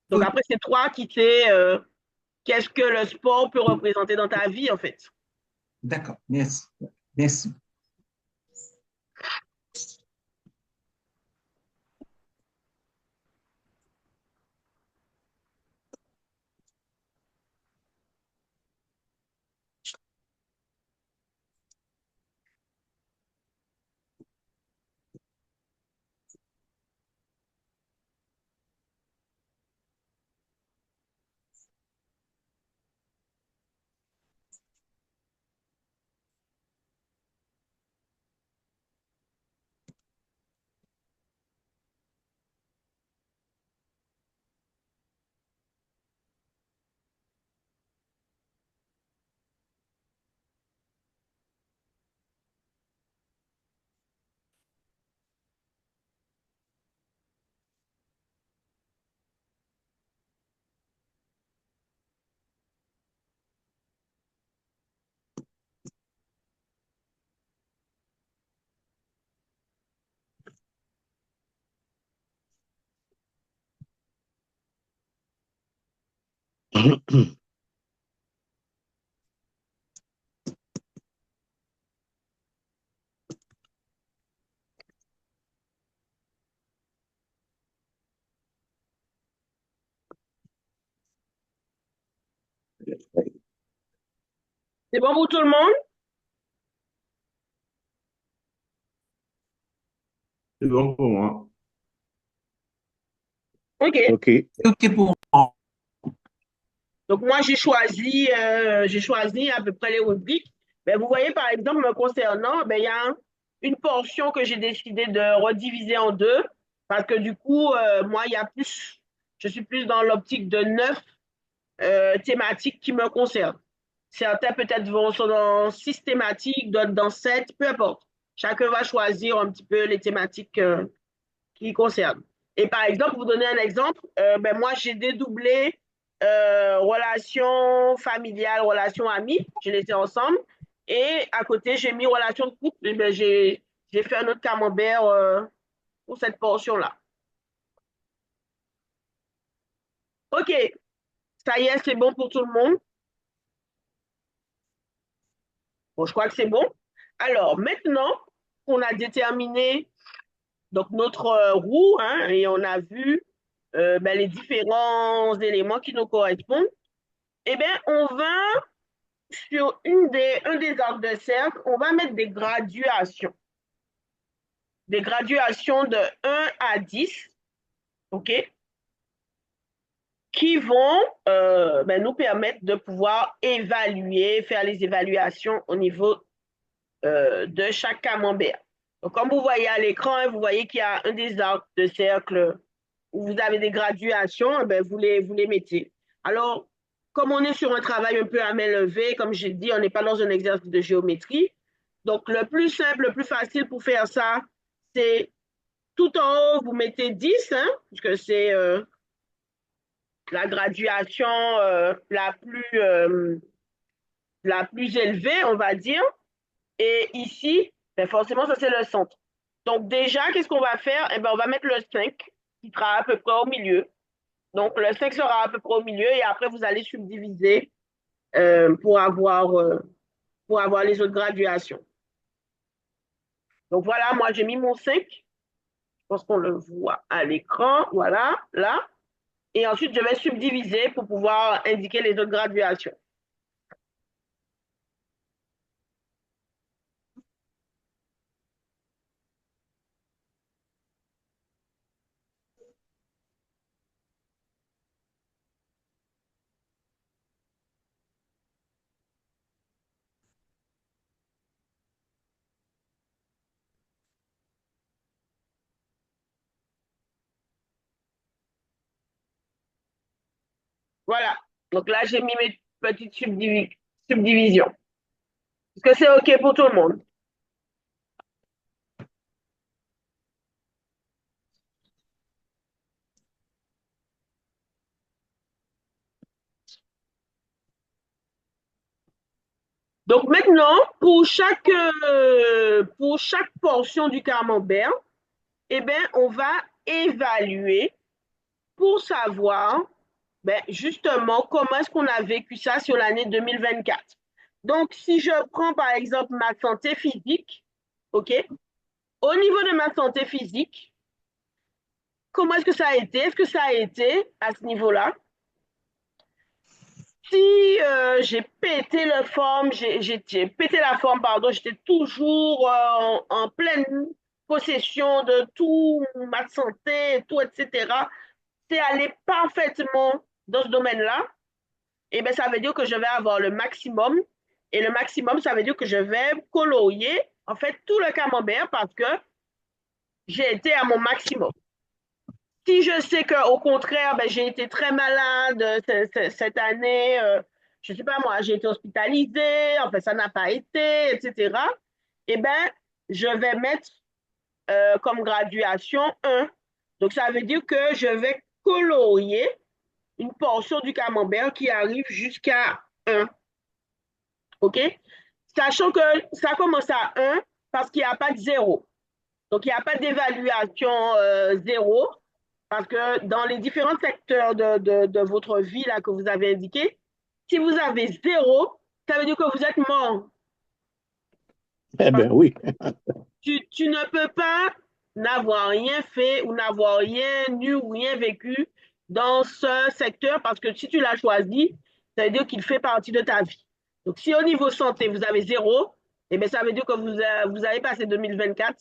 Donc Oui, après, c'est toi qui sais qu'est-ce que le sport peut représenter dans ta vie, en fait. d'accord. Merci. Merci. C'est bon pour tout le monde? C'est bon pour moi. OK. OK. C'est OK pour moi. Donc, moi, j'ai choisi à peu près les rubriques. Ben, vous voyez, par exemple, me concernant, ben, il y a une portion que j'ai décidé de rediviser en deux, parce que du coup, moi, je suis plus dans l'optique de 9 thématiques qui me concernent. Certains peut-être sont dans 6 thématiques, d'autres dans 7, peu importe. Chacun va choisir un petit peu les thématiques qui concernent. Et par exemple, pour vous donner un exemple, ben moi, j'ai dédoublé relations familiales, relations amies, je les ai ensemble. Et à côté, j'ai mis relations de couple. Et ben, j'ai fait un autre camembert pour cette portion-là. OK, ça y est, c'est bon pour tout le monde. Bon, je crois que c'est bon. Alors, maintenant qu'on a déterminé donc notre roue, hein, et on a vu ben, les différents éléments qui nous correspondent, eh bien, on va, sur un des arcs de cercle, on va mettre des graduations. Des graduations de 1 à 10, OK, qui vont ben, nous permettre de pouvoir évaluer, faire les évaluations au niveau de chaque camembert. Donc, comme vous voyez à l'écran, vous voyez qu'il y a un des arcs de cercle où vous avez des graduations, eh bien, vous les mettez. Alors, comme on est sur un travail un peu à main levée, comme j'ai dit, on n'est pas dans un exercice de géométrie. Donc, le plus simple, le plus facile pour faire ça, c'est tout en haut, vous mettez 10, hein, puisque c'est la graduation la plus élevée, on va dire. Et ici, ben forcément, ça, c'est le centre. Donc, déjà, qu'est-ce qu'on va faire? Eh ben, on va mettre le 5, qui sera à peu près au milieu. Donc, le 5 sera à peu près au milieu et après, vous allez subdiviser euh, pour avoir, euh, pour avoir les autres graduations. Donc, voilà, moi, j'ai mis mon 5. Je pense qu'on le voit à l'écran. Voilà, là. Et ensuite, je vais subdiviser pour pouvoir indiquer les autres graduations. Voilà. Donc là, j'ai mis mes petites subdivisions. Est-ce que c'est OK pour tout le monde? Donc maintenant, pour chaque portion du camembert, eh bien, on va évaluer pour savoir ben, justement comment est-ce qu'on a vécu ça sur l'année 2024. Donc, si je prends par exemple ma santé physique, OK, au niveau de ma santé physique, comment est-ce que ça a été? Est-ce que ça a été à ce niveau-là? Si j'ai pété la forme, j'ai pété la forme, pardon, j'étais toujours en pleine possession de tout, ma santé, tout, etc. C'est aller parfaitement dans ce domaine-là, et bien ça veut dire que je vais avoir le maximum. Et le maximum, ça veut dire que je vais colorier, en fait, tout le camembert parce que j'ai été à mon maximum. Si je sais qu'au contraire, ben, j'ai été très malade cette année, je ne sais pas moi, j'ai été hospitalisée, en fait, ça n'a pas été, etc., eh bien, je vais mettre comme graduation 1. Donc, ça veut dire que je vais colorier une portion du camembert qui arrive jusqu'à 1. OK? Sachant que ça commence à 1 parce qu'il n'y a pas de 0. Donc, il n'y a pas d'évaluation 0 parce que dans les différents secteurs de votre vie là, que vous avez indiqué, si vous avez 0, ça veut dire que vous êtes mort. Eh bien, oui. Tu ne peux pas n'avoir rien fait ou n'avoir rien eu ou rien vécu dans ce secteur parce que si tu l'as choisi, ça veut dire qu'il fait partie de ta vie. Donc, si au niveau santé, vous avez 0, eh bien, ça veut dire que vous avez passé 2024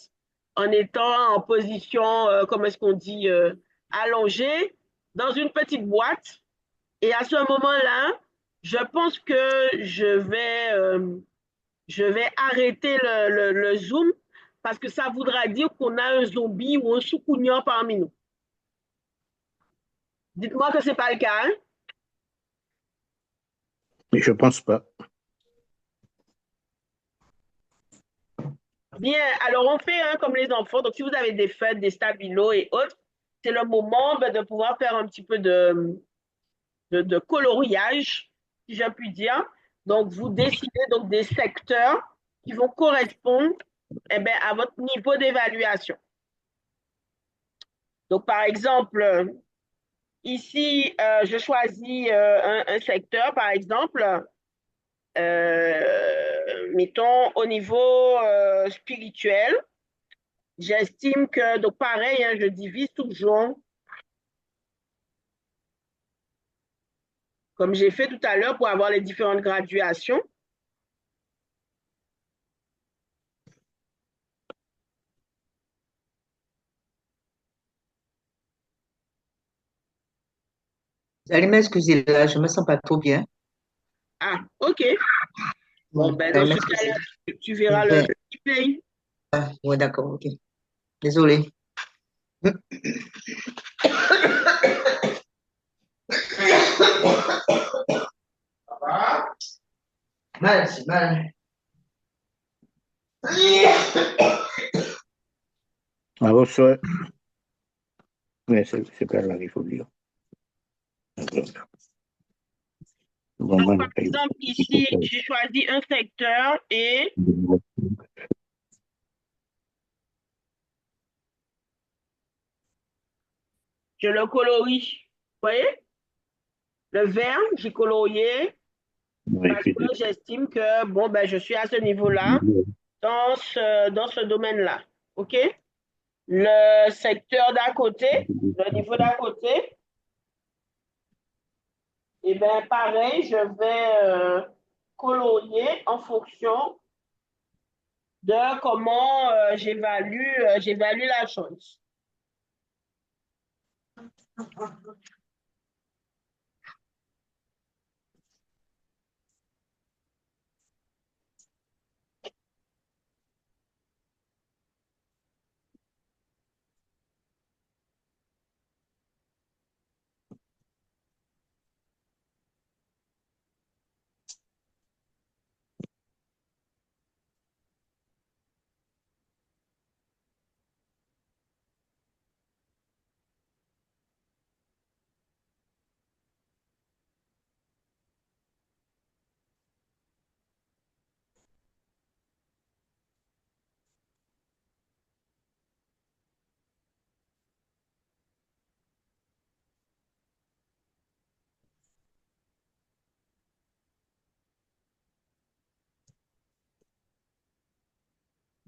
en étant en position, comment est-ce qu'on dit, allongée dans une petite boîte. Et à ce moment-là, je pense que je vais arrêter le Zoom parce que ça voudra dire qu'on a un zombie ou un soukounian parmi nous. Dites-moi que ce n'est pas le cas. Hein? Mais je pense pas. Bien, alors on fait comme les enfants. Donc, si vous avez des feuilles, des stabilos et autres, c'est le moment de pouvoir faire un petit peu de coloriage, si je puis dire. Donc, vous décidez donc des secteurs qui vont correspondre à votre niveau d'évaluation. Donc, par exemple, ici, je choisis un secteur, par exemple, mettons au niveau spirituel. J'estime que, donc pareil, je divise toujours, comme j'ai fait tout à l'heure pour avoir les différentes graduations. Vous allez m'excuser là, je me sens pas trop bien. Ah, OK. Bon, Ouais, ben vous dans allez ce m'excuser. cas-là, tu Je verras le vais- replay. Ouais, d'accord, ok. Désolée. Mal, c'est mal. Ah, bon, ça, mais c'est pas là qu'il faut dire. Bon, Donc, moi, par exemple, ici, j'ai choisi un secteur et je le colorie. Vous voyez? Le vert, j'ai colorié parce que j'estime que, bon, ben, je suis à ce niveau-là, dans ce domaine-là. OK? Le secteur d'à côté, le niveau d'à côté, et bien, pareil, je vais colorier en fonction de comment j'évalue la chose.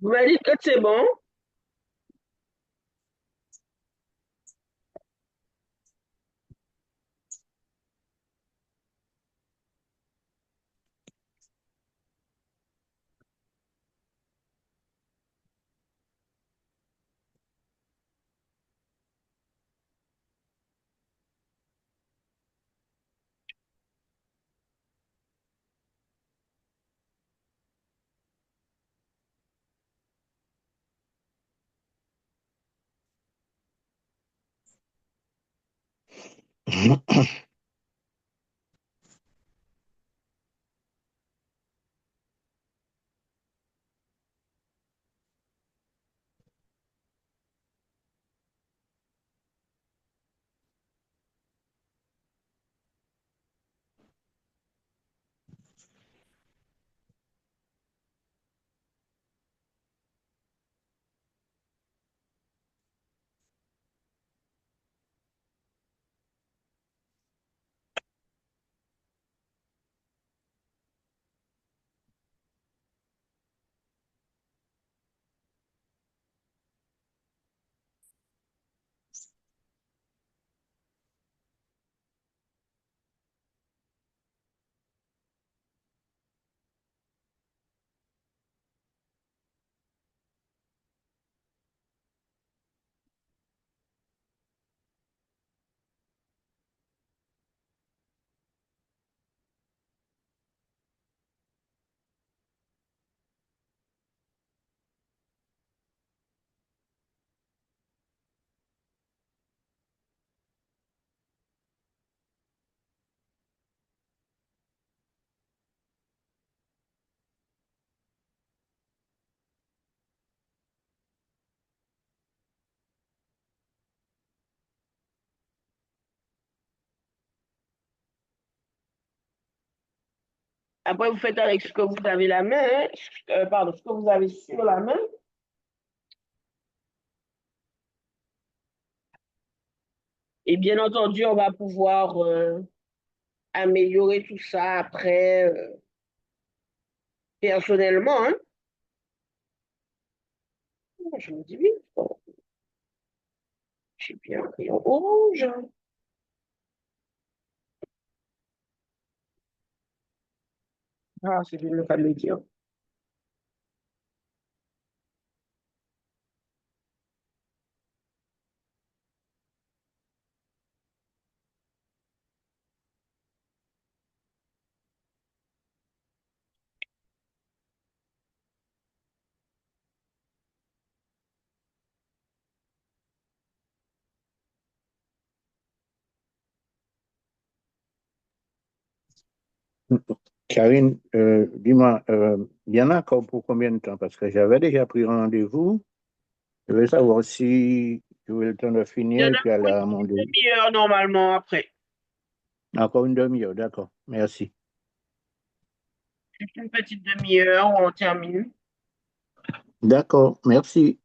Vous m'avez dit que c'est bon. Après, vous faites avec ce que vous avez la main, hein. Pardon, ce que vous avez sur la main. Et bien entendu, on va pouvoir améliorer tout ça après, personnellement, hein. Je me dis, oui, bon, j'ai bien un crayon orange. Ah, c'est de ne pas me dire. Karine, dis-moi, il y en a encore pour combien de temps? Parce que j'avais déjà pris rendez-vous. Je veux savoir si j'aurai le temps de Il y en finir et a puis pour aller une à mon petite demi. demi-heure normalement après. Encore une demi-heure, d'accord. Merci. Juste une petite demi-heure, on termine. D'accord, merci.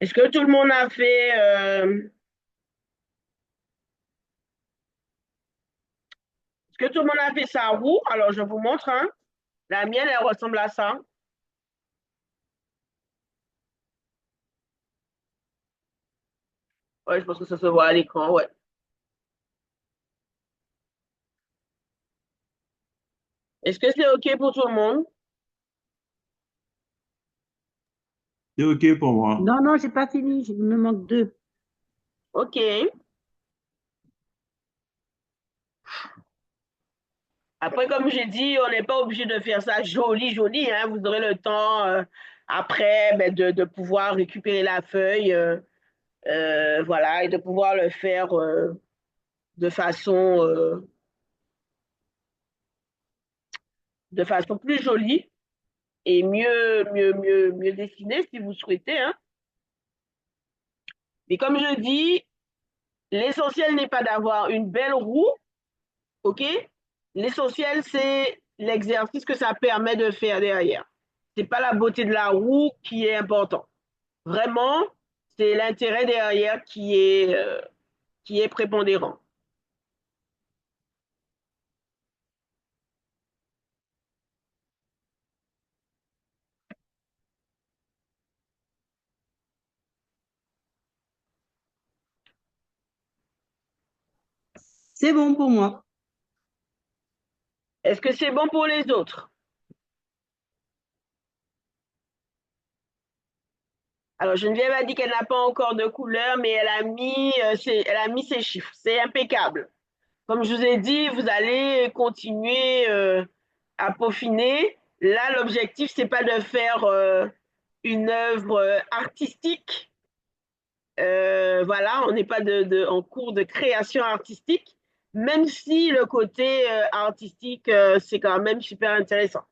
Est-ce que tout le monde a fait, est-ce que tout le monde a fait sa roue? Alors, je vous montre, hein. La mienne, elle ressemble à ça. Ouais, je pense que ça se voit à l'écran, ouais. Est-ce que c'est OK pour tout le monde? C'est OK pour moi. Non, non, j'ai pas fini. Il me manque deux. OK. Après, comme j'ai dit, on n'est pas obligé de faire ça joli, joli, hein. Vous aurez le temps, après, ben, de pouvoir récupérer la feuille, voilà, et de pouvoir le faire de façon, de façon plus jolie et mieux dessinée si vous souhaitez, hein. Mais comme je dis, l'essentiel n'est pas d'avoir une belle roue, OK? L'essentiel, c'est l'exercice que ça permet de faire derrière. C'est pas la beauté de la roue qui est important. Vraiment, c'est l'intérêt derrière qui est prépondérant. C'est bon pour moi. Est-ce que c'est bon pour les autres? Alors, Geneviève a dit qu'elle n'a pas encore de couleur, mais elle a mis ses chiffres. C'est impeccable. Comme je vous ai dit, vous allez continuer à peaufiner. Là, l'objectif, c'est pas de faire une œuvre artistique. Voilà, on n'est pas en cours de création artistique, même si le côté artistique, c'est quand même super intéressant.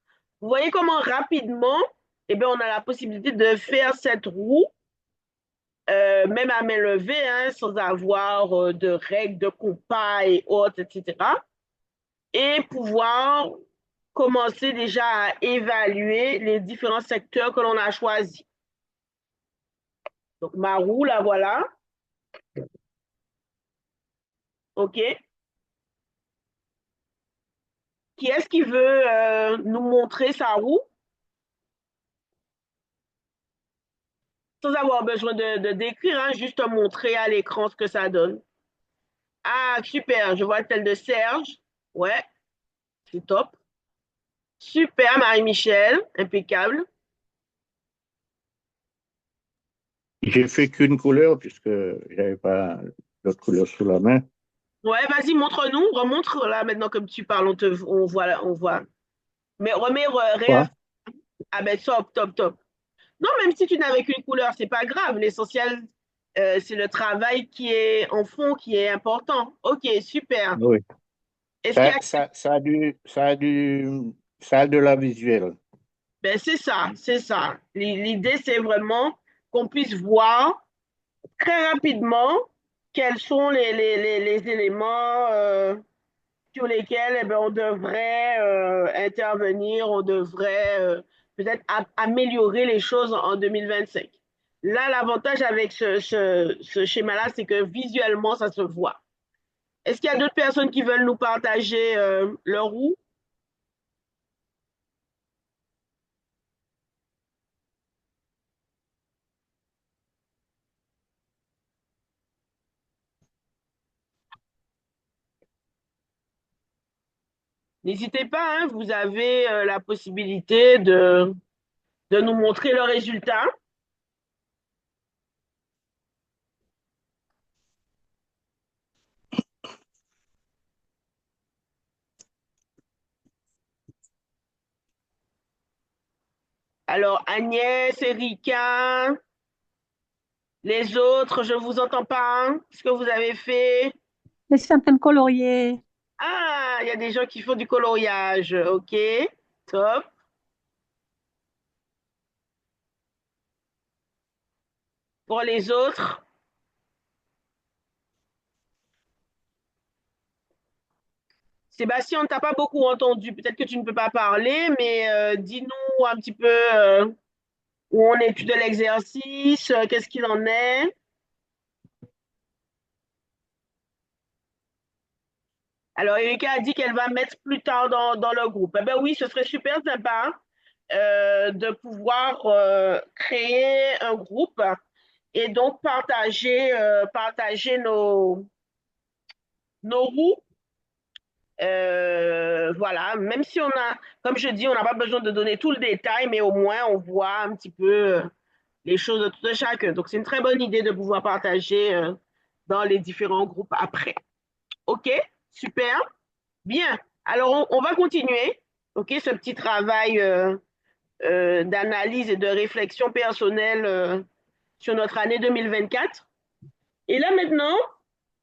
Vous voyez comment rapidement, eh bien, on a la possibilité de faire cette roue, même à main levée, hein, sans avoir de règles, de compas et autres, etc. Et pouvoir commencer déjà à évaluer les différents secteurs que l'on a choisis. Donc, ma roue, la voilà. OK. Qui est-ce qui veut nous montrer sa roue sans avoir besoin de décrire, hein, juste montrer à l'écran ce que ça donne? Ah, super, je vois celle de Serge. Ouais, c'est top. Super, Marie-Michel, impeccable. J'ai fait qu'une couleur puisque j'avais pas d'autre couleur sous la main. Ouais, vas-y, montre-nous, remontre là maintenant comme tu parles, on voit, on voit. Mais remets, Quoi? ah ben top, top, top. Non, même si tu n'avais qu'une couleur, c'est pas grave. L'essentiel, c'est le travail qui est en fond, qui est important. Ok, super. Oui. Est-ce qu'il y a... Ça a de la visuelle. Ben, c'est ça, c'est ça. L'idée, c'est vraiment qu'on puisse voir très rapidement quels sont les éléments sur lesquels eh ben, on devrait intervenir, on devrait peut-être améliorer les choses en 2025. Là, l'avantage avec ce schéma-là, c'est que visuellement, ça se voit. Est-ce qu'il y a d'autres personnes qui veulent nous partager leur roue? N'hésitez pas, hein, vous avez la possibilité de nous montrer le résultat. Alors, Agnès, Erika, les autres, je ne vous entends pas. Qu'est-ce que vous avez fait? Je suis en train de colorier. Ah, il y a des gens qui font du coloriage. OK, top. Pour les autres, Sébastien, on ne t'a pas beaucoup entendu. Peut-être que tu ne peux pas parler, mais dis-nous un petit peu où on est de l'exercice, qu'est-ce qu'il en est. Alors, Erika a dit qu'elle va mettre plus tard dans le groupe. Eh bien oui, ce serait super sympa de pouvoir créer un groupe et donc partager nos roues. Voilà, même si on a, comme je dis, on n'a pas besoin de donner tout le détail, mais au moins on voit un petit peu les choses de chacun. Donc, c'est une très bonne idée de pouvoir partager dans les différents groupes après. OK, super. Bien. Alors, on va continuer. OK, ce petit travail d'analyse et de réflexion personnelle sur notre année 2024. Et là, maintenant,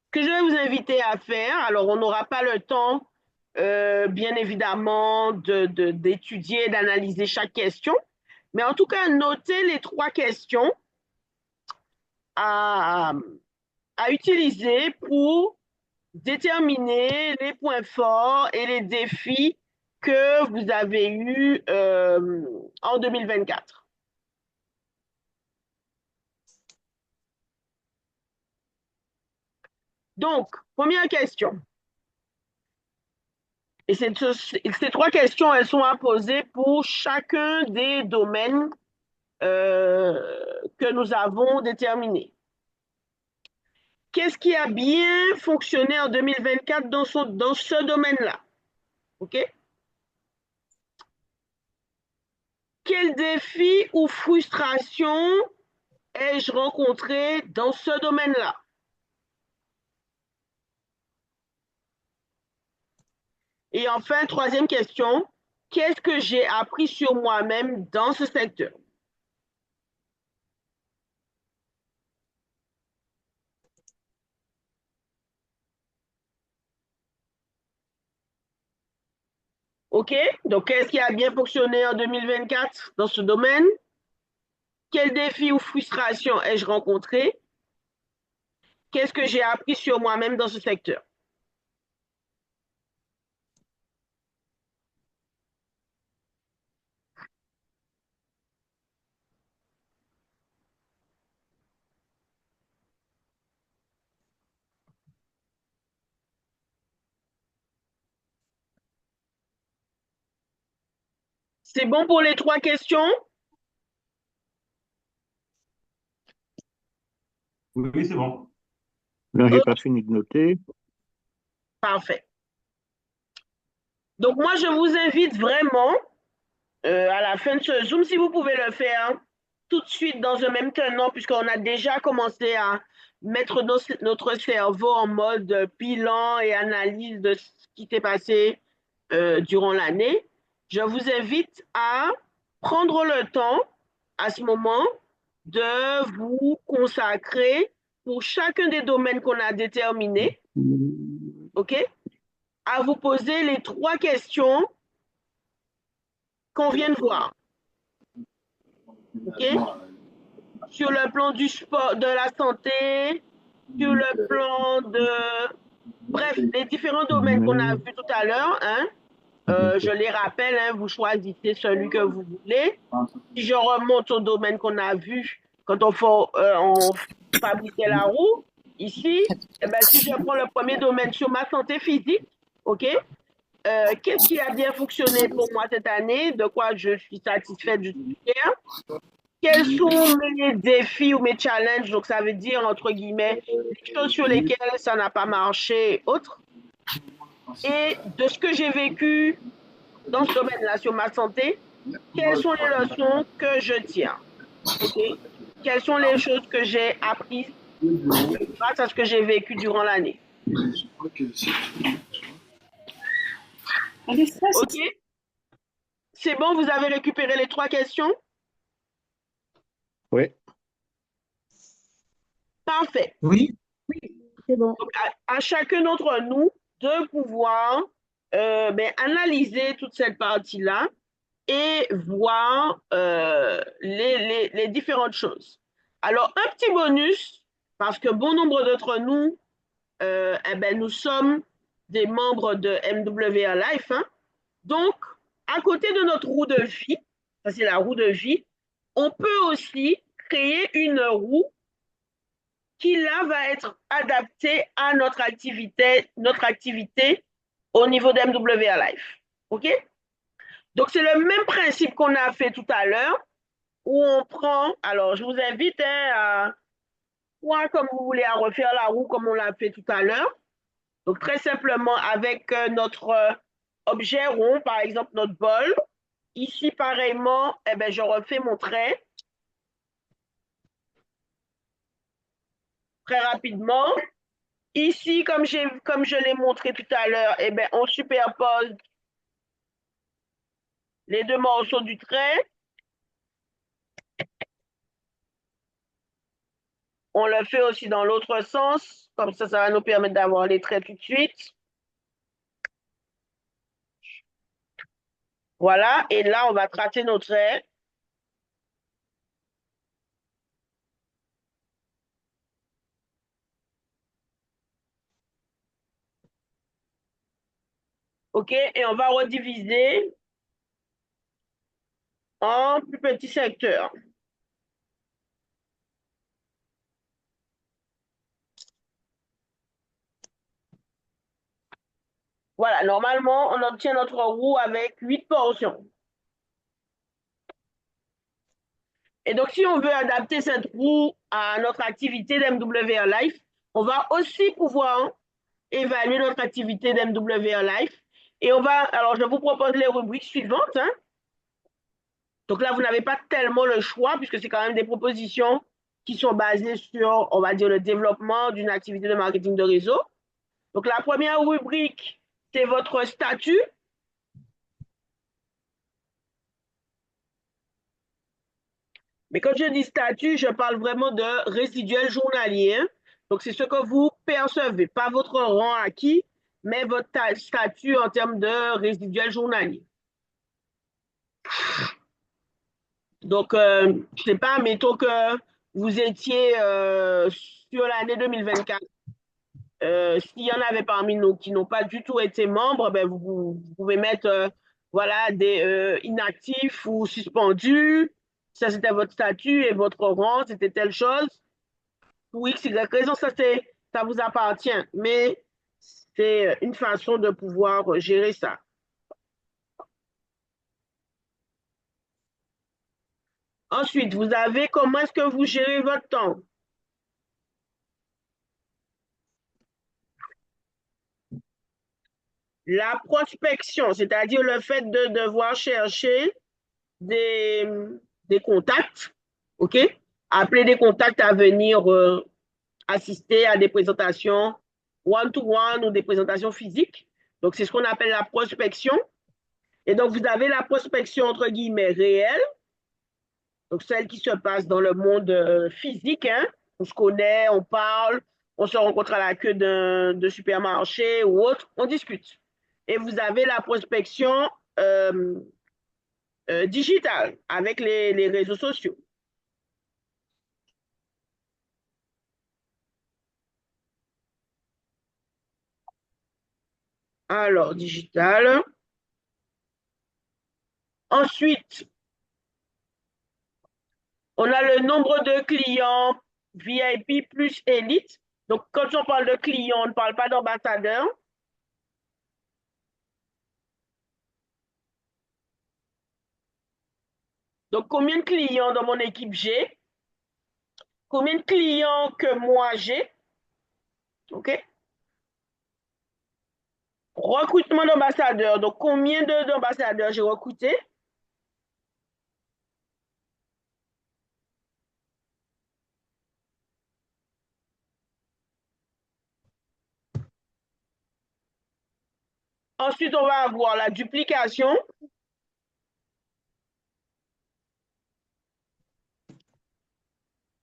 ce que je vais vous inviter à faire, alors on n'aura pas le temps, bien évidemment, d'étudier, d'analyser chaque question, mais en tout cas, notez les 3 questions à, à utiliser pour déterminer les points forts et les défis que vous avez eus en 2024. Donc, première question. Et ces 3 questions, elles sont à poser pour chacun des domaines que nous avons déterminés. Qu'est-ce qui a bien fonctionné en 2024 dans ce domaine-là? OK? Quel défi ou frustration ai-je rencontré dans ce domaine-là? Et enfin, 3e question, qu'est-ce que j'ai appris sur moi-même dans ce secteur? OK? Donc, qu'est-ce qui a bien fonctionné en 2024 dans ce domaine? Quel défi ou frustration ai-je rencontré? Qu'est-ce que j'ai appris sur moi-même dans ce secteur? C'est bon pour les 3 questions? Oui, oui, c'est bon. Non, j'ai pas fini de noter. Parfait. Donc, moi, je vous invite vraiment, à la fin de ce Zoom, si vous pouvez le faire tout de suite dans un même tenant, puisqu'on a déjà commencé à mettre notre cerveau en mode bilan et analyse de ce qui s'est passé durant l'année. Je vous invite à prendre le temps à ce moment de vous consacrer pour chacun des domaines qu'on a déterminés, OK, à vous poser les 3 questions qu'on vient de voir. OK? Sur le plan du sport, de la santé, sur le plan de... Bref, les différents domaines qu'on a vus tout à l'heure, hein, je les rappelle, hein, vous choisissez celui que vous voulez. Si je remonte au domaine qu'on a vu quand on fabriquait la roue, ici, eh ben, si je prends le premier domaine sur ma santé physique, OK? Qu'est-ce qui a bien fonctionné pour moi cette année? De quoi je suis satisfaite, je suis fière? Quels sont mes défis ou mes challenges? Donc, ça veut dire, entre guillemets, les choses sur lesquelles ça n'a pas marché, autres. Et de ce que j'ai vécu dans ce domaine-là, sur ma santé, quelles sont les leçons que je tire? Okay? Quelles sont les choses que j'ai apprises grâce à ce que j'ai vécu durant l'année? OK? C'est bon, vous avez récupéré les 3 questions? Oui. Parfait. Oui. C'est bon. Donc, à chacun d'entre nous de pouvoir analyser toute cette partie-là et voir les différentes choses. Alors, un petit bonus, parce que bon nombre d'entre nous, nous sommes des membres de MWR Life, hein. Donc, à côté de notre roue de vie, ça c'est la roue de vie, on peut aussi créer une roue qui là va être adaptée à notre activité au niveau d'MWR Life. OK? Donc, c'est le même principe qu'on a fait tout à l'heure, où on prend, alors je vous invite à voir comme vous voulez, à refaire la roue comme on l'a fait tout à l'heure. Donc, très simplement, avec notre objet rond, par exemple notre bol. Ici, pareillement, je refais mon trait très rapidement. Ici, comme je l'ai montré tout à l'heure, on superpose les 2 morceaux du trait. On le fait aussi dans l'autre sens. Comme ça va nous permettre d'avoir les traits tout de suite. Voilà. Et là, on va tracer nos traits. OK? Et on va rediviser en plus petits secteurs. Voilà, normalement, on obtient notre roue avec 8 portions. Et donc, si on veut adapter cette roue à notre activité d'MWR Life, on va aussi pouvoir évaluer notre activité d'MWR Life. Et alors je vous propose les rubriques suivantes, hein. Donc là, vous n'avez pas tellement le choix puisque c'est quand même des propositions qui sont basées sur, on va dire, le développement d'une activité de marketing de réseau. Donc la première rubrique, c'est votre statut. Mais quand je dis statut, je parle vraiment de résiduel journalier. Donc c'est ce que vous percevez, pas votre rang acquis, mais votre statut en termes de résiduel journalier. Donc, je ne sais pas, mettons que vous étiez sur l'année 2024. S'il y en avait parmi nous qui n'ont pas du tout été membres, vous pouvez mettre voilà, des inactifs ou suspendus. Ça, c'était votre statut et votre rang, c'était telle chose. Pour X, Y raison, ça vous appartient. Mais c'est une façon de pouvoir gérer ça. Ensuite, vous avez comment est-ce que vous gérez votre temps. La prospection, c'est-à-dire le fait de devoir chercher des contacts, OK? Appeler des contacts à venir assister à des présentations one-to-one ou des présentations physiques. Donc, c'est ce qu'on appelle la prospection. Et donc, vous avez la prospection entre guillemets réelle, donc celle qui se passe dans le monde physique, hein? On se connaît, on parle, on se rencontre à la queue de supermarché ou autre, on discute. Et vous avez la prospection digital avec les réseaux sociaux. Alors, digital. Ensuite, on a le nombre de clients VIP plus élite. Donc, quand on parle de clients, on ne parle pas d'ambassadeurs. Donc, combien de clients dans mon équipe j'ai? Combien de clients que moi j'ai? OK? Recrutement d'ambassadeurs. Donc, combien d'ambassadeurs j'ai recruté? Ensuite, on va avoir la duplication.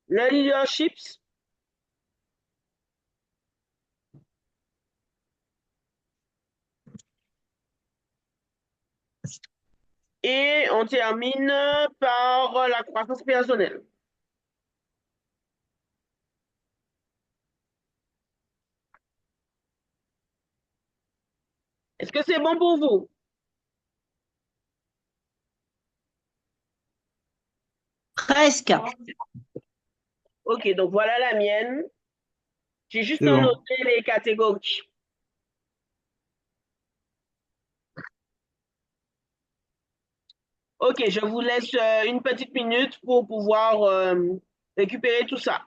Le leadership. Et on termine par la croissance personnelle. Est-ce que c'est bon pour vous? Presque. OK, donc voilà la mienne. J'ai juste C'est bon. noté les catégories. OK, je vous laisse une petite minute pour pouvoir récupérer tout ça.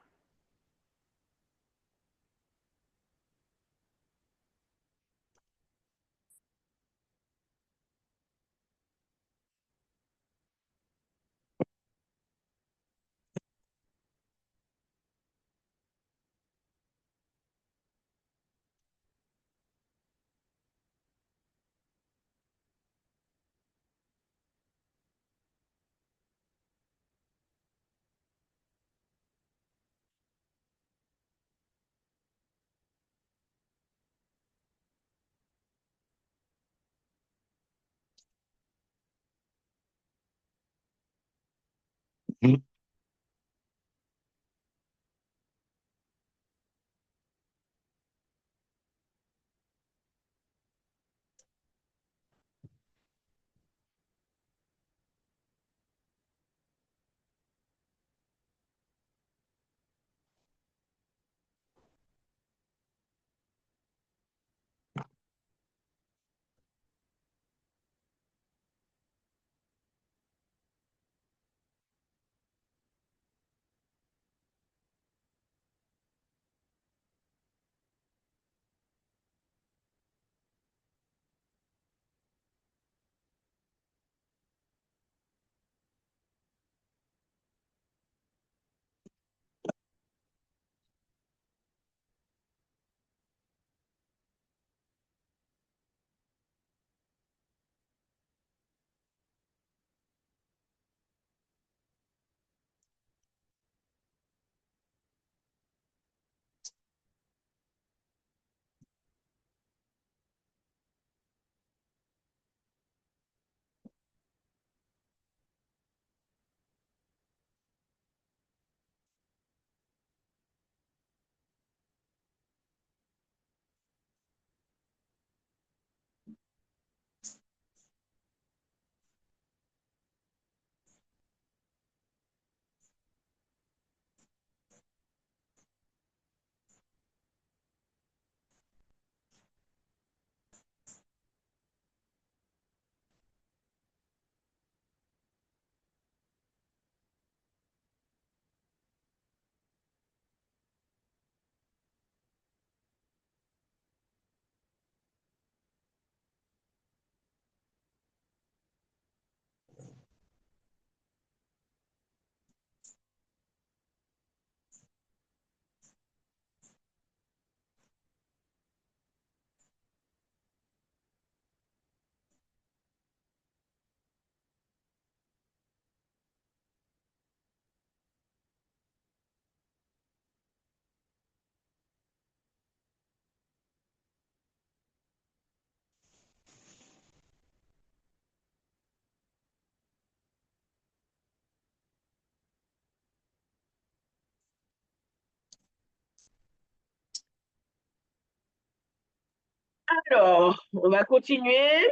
Alors, on va continuer.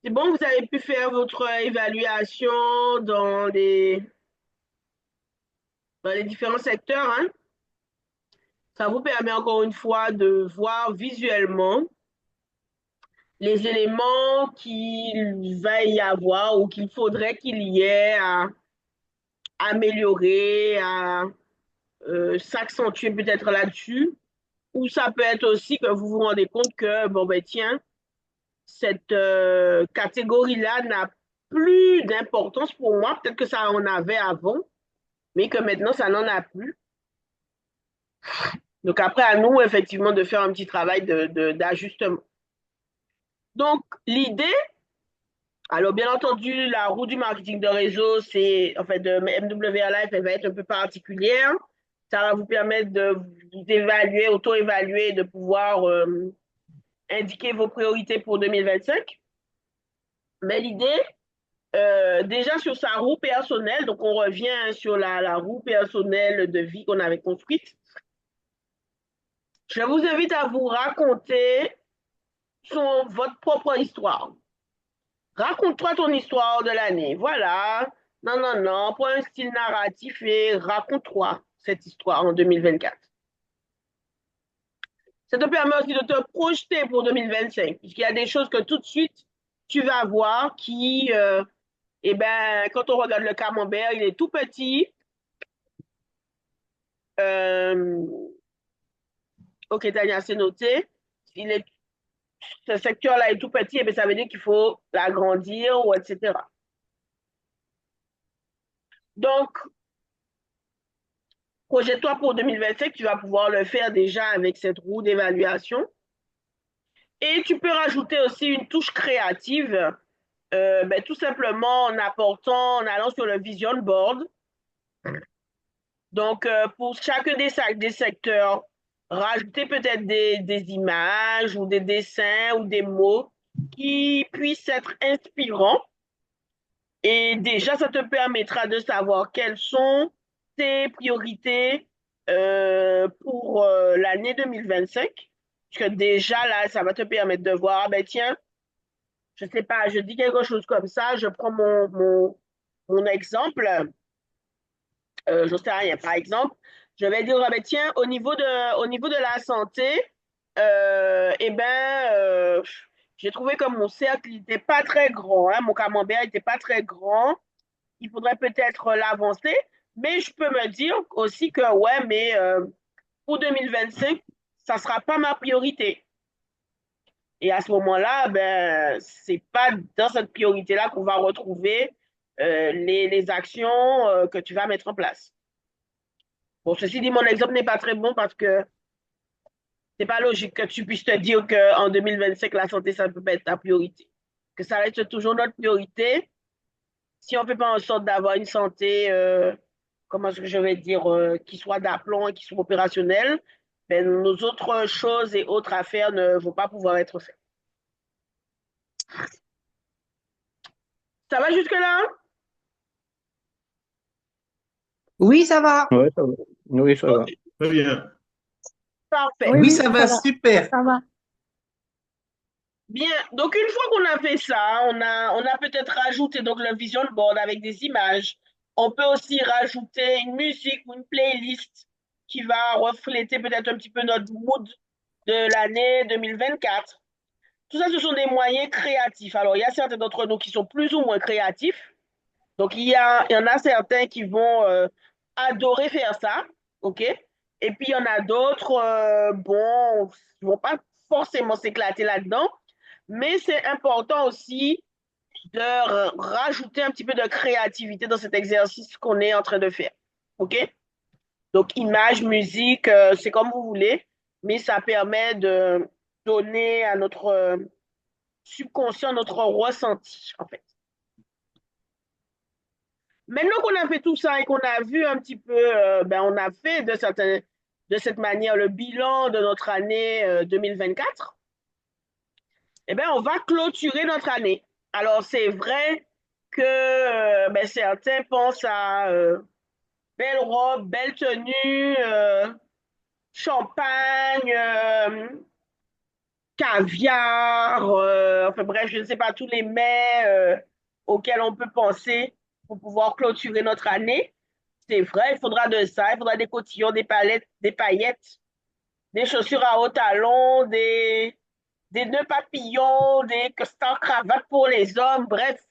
C'est bon, vous avez pu faire votre évaluation dans les différents secteurs, hein? Ça vous permet encore une fois de voir visuellement les éléments qu'il va y avoir ou qu'il faudrait qu'il y ait à améliorer, à s'accentuer peut-être là-dessus. Ou ça peut être aussi que vous vous rendez compte que, bon, ben tiens, cette catégorie-là n'a plus d'importance pour moi. Peut-être que ça en avait avant, mais que maintenant, ça n'en a plus. Donc après, à nous, effectivement, de faire un petit travail d'ajustement. Donc, l'idée, alors bien entendu, la roue du marketing de réseau, c'est, en fait, de MWR Life, elle va être un peu particulière. Ça va vous permettre de vous évaluer, auto-évaluer, de pouvoir indiquer vos priorités pour 2025. Mais l'idée, déjà sur sa roue personnelle, donc on revient sur la roue personnelle de vie qu'on avait construite. Je vous invite à vous raconter votre propre histoire. Raconte-toi ton histoire de l'année. Voilà. Non, non, non. Prends un style narratif et raconte-toi cette histoire en 2024. Ça te permet aussi de te projeter pour 2025, puisqu'il y a des choses que tout de suite, tu vas voir qui, eh ben, quand on regarde le camembert, il est tout petit. Euh, ok, Tania, c'est noté. Ce secteur-là est tout petit, et bien, ça veut dire qu'il faut l'agrandir, ou etc. Donc, projette-toi pour 2025, tu vas pouvoir le faire déjà avec cette roue d'évaluation. Et tu peux rajouter aussi une touche créative, ben, tout simplement en apportant, en allant sur le vision board. Donc, pour chacun des secteurs, rajouter peut-être des images ou des dessins ou des mots qui puissent être inspirants. Et déjà, ça te permettra de savoir quelles sont tes priorités pour l'année 2025. Parce que déjà, là, ça va te permettre de voir, ah ben tiens, je sais pas, je dis quelque chose comme ça, je prends mon exemple, je sais rien, par exemple, je vais dire, ah ben tiens, au niveau de la santé, eh ben, j'ai trouvé que mon cercle n'était pas très grand, hein, mon camembert n'était pas très grand. Il faudrait peut-être l'avancer, mais je peux me dire aussi que, ouais, mais pour 2025, ça ne sera pas ma priorité. Et à ce moment-là, ben, c'est pas dans cette priorité-là qu'on va retrouver les actions que tu vas mettre en place. Bon, ceci dit, mon exemple n'est pas très bon parce que c'est pas logique que tu puisses te dire qu'en 2025, la santé, ça ne peut pas être ta priorité. Que ça reste toujours notre priorité. Si on ne fait pas en sorte d'avoir une santé, comment est-ce que je vais dire, qui soit d'aplomb et qui soit opérationnelle, ben, nos autres choses et autres affaires ne vont pas pouvoir être faites. Ça va jusque-là? Oui, ça va. Ouais, ça va. Oui, ça va. Ok, Très bien. parfait. Oui, Oui, ça va, ça va. super. Ça va. Bien, donc une fois qu'on a fait ça, on a peut-être rajouté donc le vision board avec des images. On peut aussi rajouter une musique ou une playlist qui va refléter peut-être un petit peu notre mood de l'année 2024. Tout ça, ce sont des moyens créatifs. Alors, il y a certains d'entre nous qui sont plus ou moins créatifs. Donc, il y en a certains qui vont adorer faire ça, OK? Et puis, il y en a d'autres, bon, ils ne vont pas forcément s'éclater là-dedans, mais c'est important aussi de rajouter un petit peu de créativité dans cet exercice qu'on est en train de faire, OK? Donc, image, musique, c'est comme vous voulez, mais ça permet de donner à notre subconscient notre ressenti, en fait. Maintenant qu'on a fait tout ça et qu'on a vu un petit peu, ben, on a fait de cette manière le bilan de notre année 2024, eh ben, on va clôturer notre année. Alors, c'est vrai que ben, certains pensent à belle robe, belle tenue, champagne, caviar, enfin bref, je ne sais pas, tous les mets auxquels on peut penser pour pouvoir clôturer notre année. C'est vrai, il faudra de ça, il faudra des cotillons, des paillettes, des chaussures à hauts talons, des nœuds papillons, des costards cravates pour les hommes. Bref,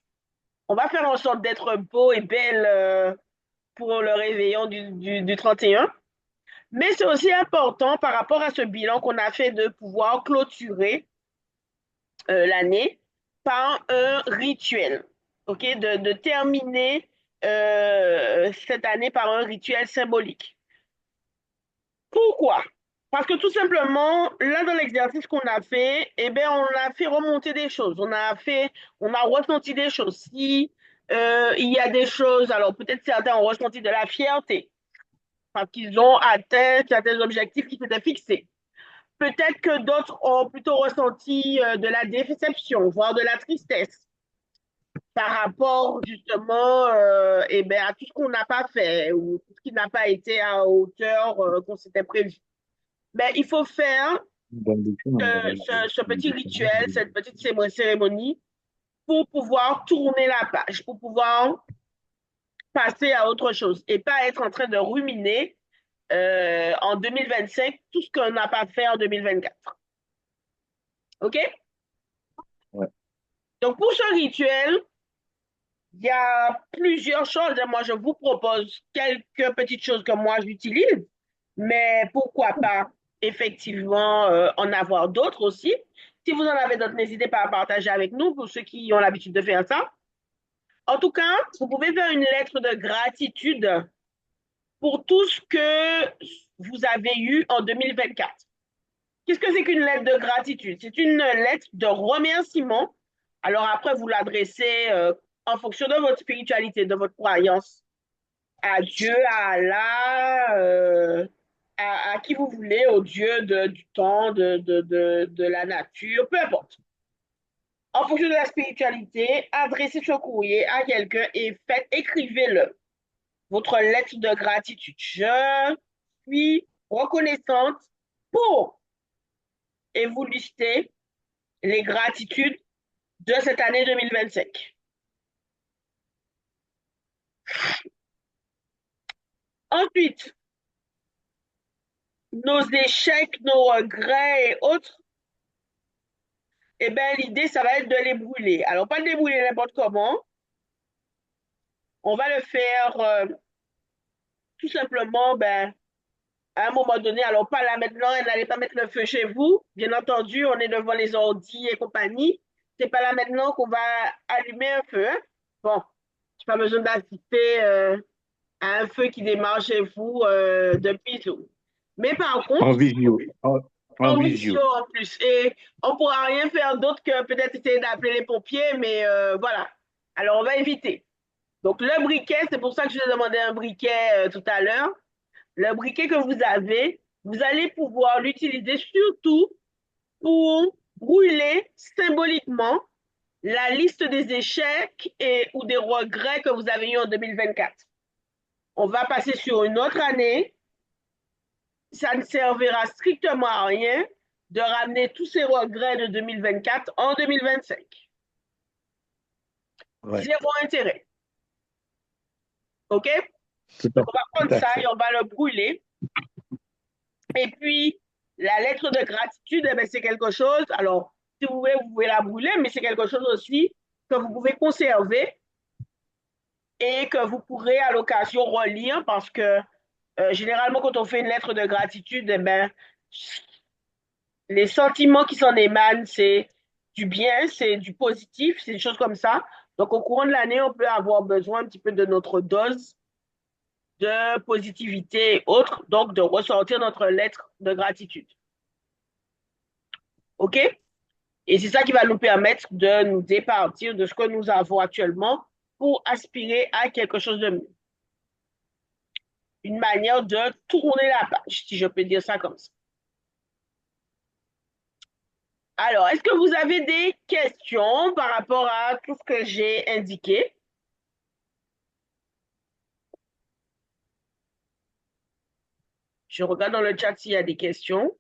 on va faire en sorte d'être beau et belle pour le réveillon du 31. Mais c'est aussi important par rapport à ce bilan qu'on a fait de pouvoir clôturer l'année par un rituel. OK? De terminer cette année par un rituel symbolique. Pourquoi? Parce que tout simplement, là, dans l'exercice qu'on a fait, eh bien, on a fait remonter des choses. On a ressenti des choses. Si il y a des choses, alors peut-être certains ont ressenti de la fierté parce qu'ils ont atteint certains objectifs qui s'étaient fixés. Peut-être que d'autres ont plutôt ressenti de la déception, voire de la tristesse par rapport justement eh ben, à tout ce qu'on n'a pas fait ou tout ce qui n'a pas été à hauteur qu'on s'était prévu. Ben, il faut faire ce petit rituel, cette petite cérémonie pour pouvoir tourner la page, pour pouvoir passer à autre chose et pas être en train de ruminer en 2025 tout ce qu'on n'a pas fait en 2024. OK? Ouais. Donc, pour ce rituel, il y a plusieurs choses. Moi, je vous propose quelques petites choses que moi j'utilise, mais pourquoi pas effectivement en avoir d'autres aussi. Si vous en avez d'autres, n'hésitez pas à partager avec nous pour ceux qui ont l'habitude de faire ça. En tout cas, vous pouvez faire une lettre de gratitude pour tout ce que vous avez eu en 2024. Qu'est-ce que c'est qu'une lettre de gratitude? C'est une lettre de remerciement. Alors après, vous l'adressez en fonction de votre spiritualité, de votre croyance à Dieu, à Allah, à qui vous voulez, au Dieu du temps, de la nature, peu importe. En fonction de la spiritualité, adressez ce courrier à quelqu'un et écrivez-le. Votre lettre de gratitude. Je suis reconnaissante pour, et vous listez les gratitudes de cette année 2025. Ensuite, nos échecs, nos regrets et autres, eh bien, l'idée, ça va être de les brûler. Alors, pas de les brûler n'importe comment. On va le faire tout simplement, ben, à un moment donné. Alors, pas là maintenant, n'allez pas mettre le feu chez vous. Bien entendu, on est devant les ordi et compagnie. C'est pas là maintenant qu'on va allumer un feu. Hein? Bon, j'ai pas besoin d'assister à un feu qui démarre chez vous depuis tout. Mais par En contre, visio. En en visio. visio en plus. Et on ne pourra rien faire d'autre que peut-être essayer d'appeler les pompiers, mais voilà. Alors, on va éviter. Donc, le briquet, c'est pour ça que je vous ai demandé un briquet tout à l'heure. Le briquet que vous avez, vous allez pouvoir l'utiliser surtout pour brûler symboliquement la liste des échecs ou des regrets que vous avez eus en 2024. On va passer sur une autre année. Ça ne servira strictement à rien de ramener tous ces regrets de 2024 en 2025. Ouais. Zéro intérêt. OK? Tout Donc, on va prendre ça fait. et on va le brûler. Et puis, la lettre de gratitude, eh bien, c'est quelque chose, alors, si vous pouvez la brûler, mais c'est quelque chose aussi que vous pouvez conserver et que vous pourrez à l'occasion relire parce que généralement, quand on fait une lettre de gratitude, eh ben, les sentiments qui s'en émanent, c'est du bien, c'est du positif, c'est des choses comme ça. Donc, au courant de l'année, on peut avoir besoin un petit peu de notre dose de positivité et autres, donc de ressortir notre lettre de gratitude. OK? Et c'est ça qui va nous permettre de nous départir de ce que nous avons actuellement pour aspirer à quelque chose de mieux. Une manière de tourner la page, si je peux dire ça comme ça. Alors, est-ce que vous avez des questions par rapport à tout ce que j'ai indiqué? Je regarde dans le chat s'il y a des questions.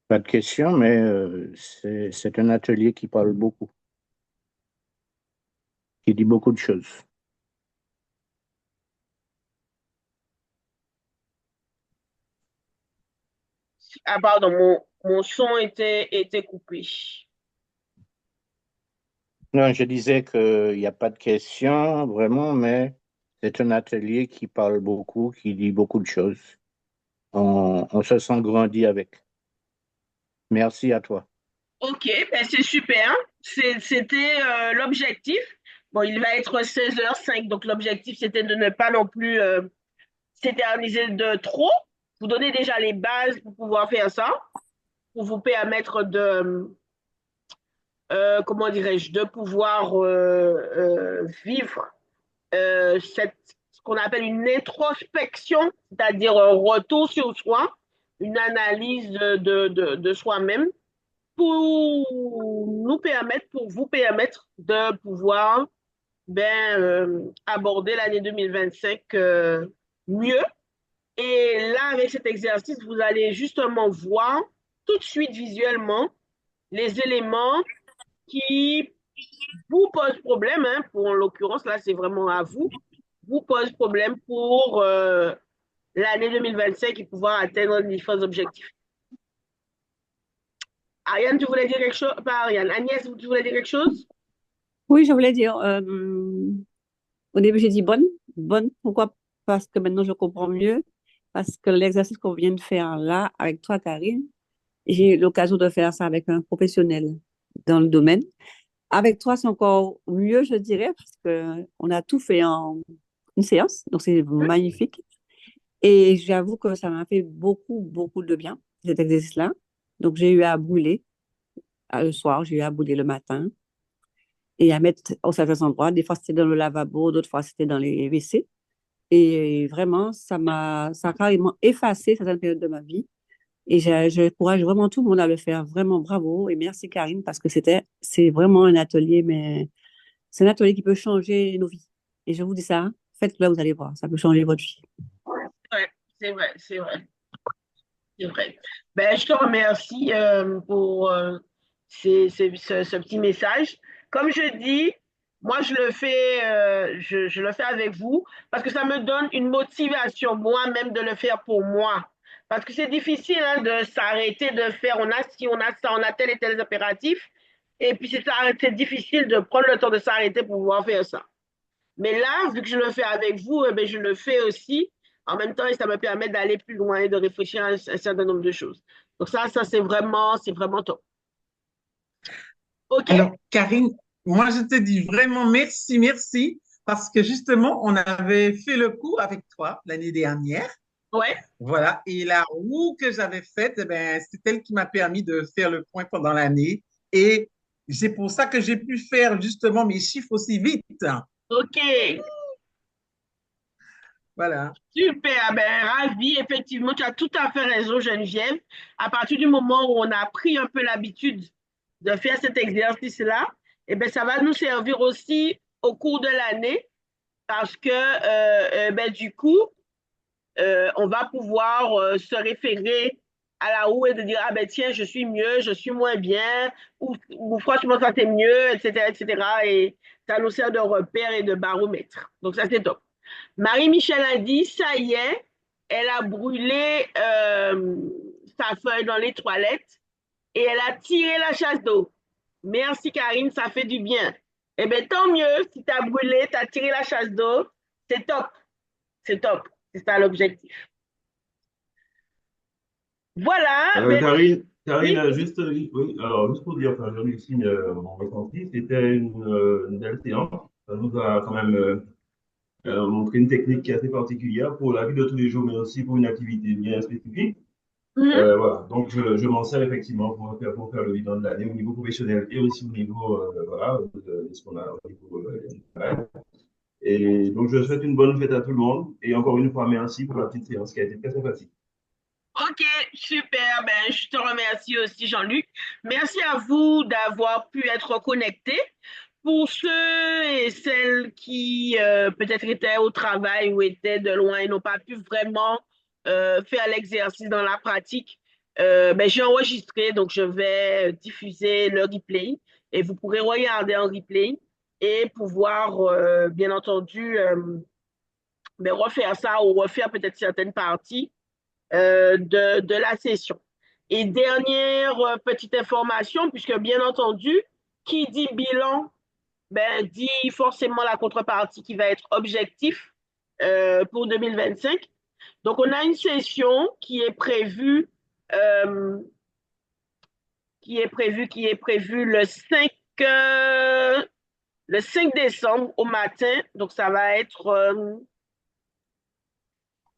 Pas de question, mais c'est un atelier qui parle beaucoup, qui dit beaucoup de choses. Ah, pardon, mon son était coupé. Non, je disais qu'il n'y a pas de question, vraiment, mais c'est un atelier qui parle beaucoup, qui dit beaucoup de choses. On se sent grandi avec. Merci à toi. Ok, ben c'est super. C'était l'objectif. Bon, il va être 16h05, donc l'objectif, c'était de ne pas non plus s'éterniser de trop. Vous donner déjà les bases pour pouvoir faire ça, pour vous permettre de, comment dirais-je, de pouvoir vivre ce qu'on appelle une introspection, c'est-à-dire un retour sur soi, une analyse de soi-même pour nous permettre, pour vous permettre de pouvoir aborder l'année 2025 mieux. Et là, avec cet exercice, vous allez justement voir tout de suite visuellement les éléments qui vous posent problème, hein, pour en l'occurrence, là, c'est vraiment à vous, vous posent problème pour l'année 2025 et pouvoir atteindre les différents objectifs. Ariane, tu voulais dire quelque chose? Pas Ariane. Agnès, tu voulais dire quelque chose? Oui, je voulais dire, au début, j'ai dit bonne. Bonne, pourquoi? Parce que maintenant, je comprends mieux. Parce que l'exercice qu'on vient de faire là, avec toi, Karine, j'ai eu l'occasion de faire ça avec un professionnel dans le domaine. Avec toi, c'est encore mieux, je dirais, parce que on a tout fait en une séance. Donc, c'est magnifique. Et j'avoue que ça m'a fait beaucoup, beaucoup de bien, cet exercice-là. Donc, j'ai eu à brûler le soir, j'ai eu à brûler le matin et à mettre au certains endroits. Des fois, c'était dans le lavabo, d'autres fois, c'était dans les WC. Et vraiment, ça a carrément effacé certaines périodes de ma vie. Et j'encourage vraiment tout le monde à le faire. Vraiment, bravo. Et merci, Karine, parce que c'est vraiment un atelier, mais c'est un atelier qui peut changer nos vies. Et je vous dis ça, faites-le, vous allez voir, ça peut changer votre vie. Ouais, c'est vrai, c'est vrai, c'est vrai. Ben, je te remercie pour ce petit message. Comme je dis, moi, je le fais avec vous parce que ça me donne une motivation moi-même de le faire pour moi. Parce que c'est difficile, hein, de s'arrêter de faire, on a ci, on a ça, on a tel et tel impératif. Et puis c'est difficile de prendre le temps de s'arrêter pour pouvoir faire ça. Mais là, vu que je le fais avec vous, eh ben, je le fais aussi en même temps et ça me permet d'aller plus loin et de réfléchir à un certain nombre de choses. Donc ça c'est vraiment top. OK? Alors, Karine, moi, je te dis vraiment merci, merci, parce que justement, on avait fait le coup avec toi l'année dernière. Ouais. Voilà. Et la roue que j'avais faite, eh ben, c'est elle qui m'a permis de faire le point pendant l'année. Et c'est pour ça que j'ai pu faire justement mes chiffres aussi vite. OK. Voilà. Super. Ben, ravi. Effectivement, tu as tout à fait raison, Geneviève. À partir du moment où on a pris un peu l'habitude de faire cet exercice-là, eh ben, ça va nous servir aussi au cours de l'année parce que ben, du coup, on va pouvoir se référer à la roue et de dire, ah ben tiens, je suis mieux, je suis moins bien, ou franchement, ça c'est mieux, etc., etc. Et ça nous sert de repère et de baromètre. Donc ça, c'est top. Marie-Michel a dit, ça y est, elle a brûlé sa feuille dans les toilettes et elle a tiré la chasse d'eau. Merci Karine, ça fait du bien. Eh bien, tant mieux, si tu as brûlé, tu as tiré la chasse d'eau, c'est top. C'est top. C'est ça l'objectif. Voilà. Ben, Karine, oui. juste, oui, alors, juste pour dire, enfin, je réussis mon ressenti, c'était une belle séance. Ça nous a quand même montré une technique qui est assez particulière pour la vie de tous les jours, mais aussi pour une activité bien spécifique. Mhm. Voilà, donc je m'en sers effectivement pour faire le bilan de l'année au niveau professionnel et aussi au niveau, voilà, de ce qu'on a au niveau du travail. Et donc, je souhaite une bonne fête à tout le monde. Et encore une fois, merci pour la petite séance qui a été très sympathique. OK, super. Ben, je te remercie aussi, Jean-Luc. Merci à vous d'avoir pu être connectés. Pour ceux et celles qui peut-être étaient au travail ou étaient de loin et n'ont pas pu vraiment faire l'exercice dans la pratique, Ben, j'ai enregistré, donc je vais diffuser le replay et vous pourrez regarder en replay et pouvoir, bien entendu, ben, refaire ça ou refaire peut-être certaines parties de la session. Et dernière petite information, puisque bien entendu, qui dit bilan, ben, dit forcément la contrepartie qui va être objectif pour 2025. Donc, on a une session euh, qui est prévue le 5 décembre au matin. Donc, ça va être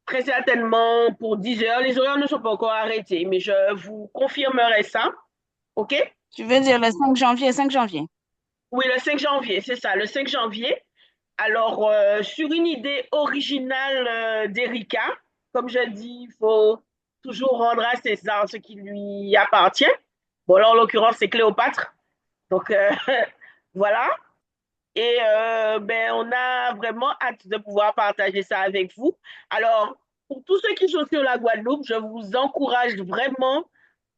très certainement pour 10 heures. Les horaires ne sont pas encore arrêtés, mais je vous confirmerai ça. OK? Tu veux dire le 5 janvier, 5 janvier. Oui, le 5 janvier, c'est ça, le 5 janvier. Alors, sur une idée originale d'Erika, comme je dis, il faut toujours rendre à César ce qui lui appartient. Bon, là, en l'occurrence, c'est Cléopâtre. Donc, voilà. Et ben, on a vraiment hâte de pouvoir partager ça avec vous. Alors, pour tous ceux qui sont sur la Guadeloupe, je vous encourage vraiment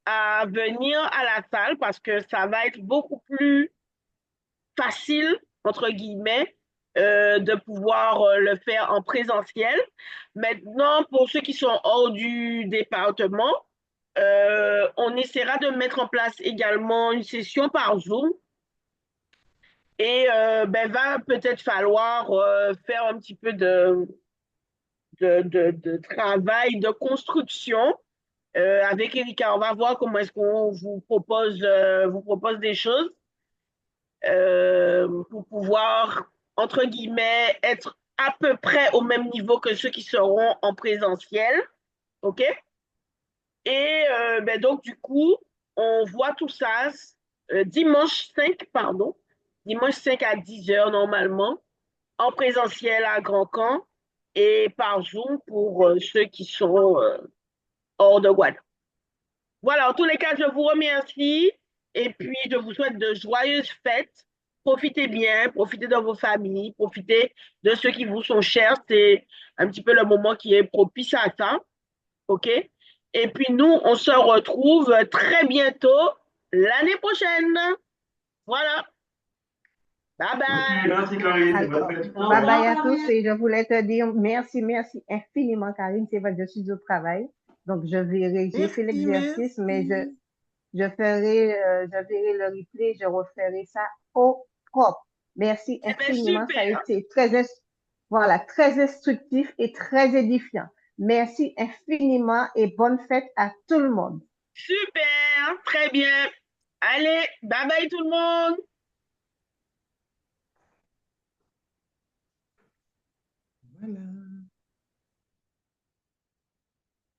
à venir à la salle parce que ça va être beaucoup plus facile, entre guillemets, de pouvoir le faire en présentiel. Maintenant, pour ceux qui sont hors du département, on essaiera de mettre en place également une session par Zoom et ben, va peut-être falloir faire un petit peu de travail de construction avec Erika. On va voir comment est-ce qu'on vous propose des choses pour pouvoir, entre guillemets, être à peu près au même niveau que ceux qui seront en présentiel. OK? Et ben donc, du coup, on voit tout ça dimanche 5, pardon, dimanche 5 à 10 heures normalement, en présentiel à Grand Camp et par Zoom pour ceux qui sont hors de Guadeloupe. Voilà, en tous les cas, je vous remercie et puis je vous souhaite de joyeuses fêtes. Profitez bien, profitez de vos familles, profitez de ceux qui vous sont chers. C'est un petit peu le moment qui est propice à ça. OK? Et puis nous, on se retrouve très bientôt l'année prochaine. Voilà. Bye Ok, bye. merci Karine. Bonne Alors, fête. bye bye à tous et je voulais te dire merci, merci infiniment, Karine. C'est vrai que je suis au travail. Donc, j'ai fait Merci, l'exercice, mais merci. je verrai le replay, je referai ça au propre. Merci Eh bien, infiniment. Ça a super. été voilà, très instructif et très édifiant. Merci infiniment et bonne fête à tout le monde. Super. Très bien. Allez, bye bye tout le monde. Voilà.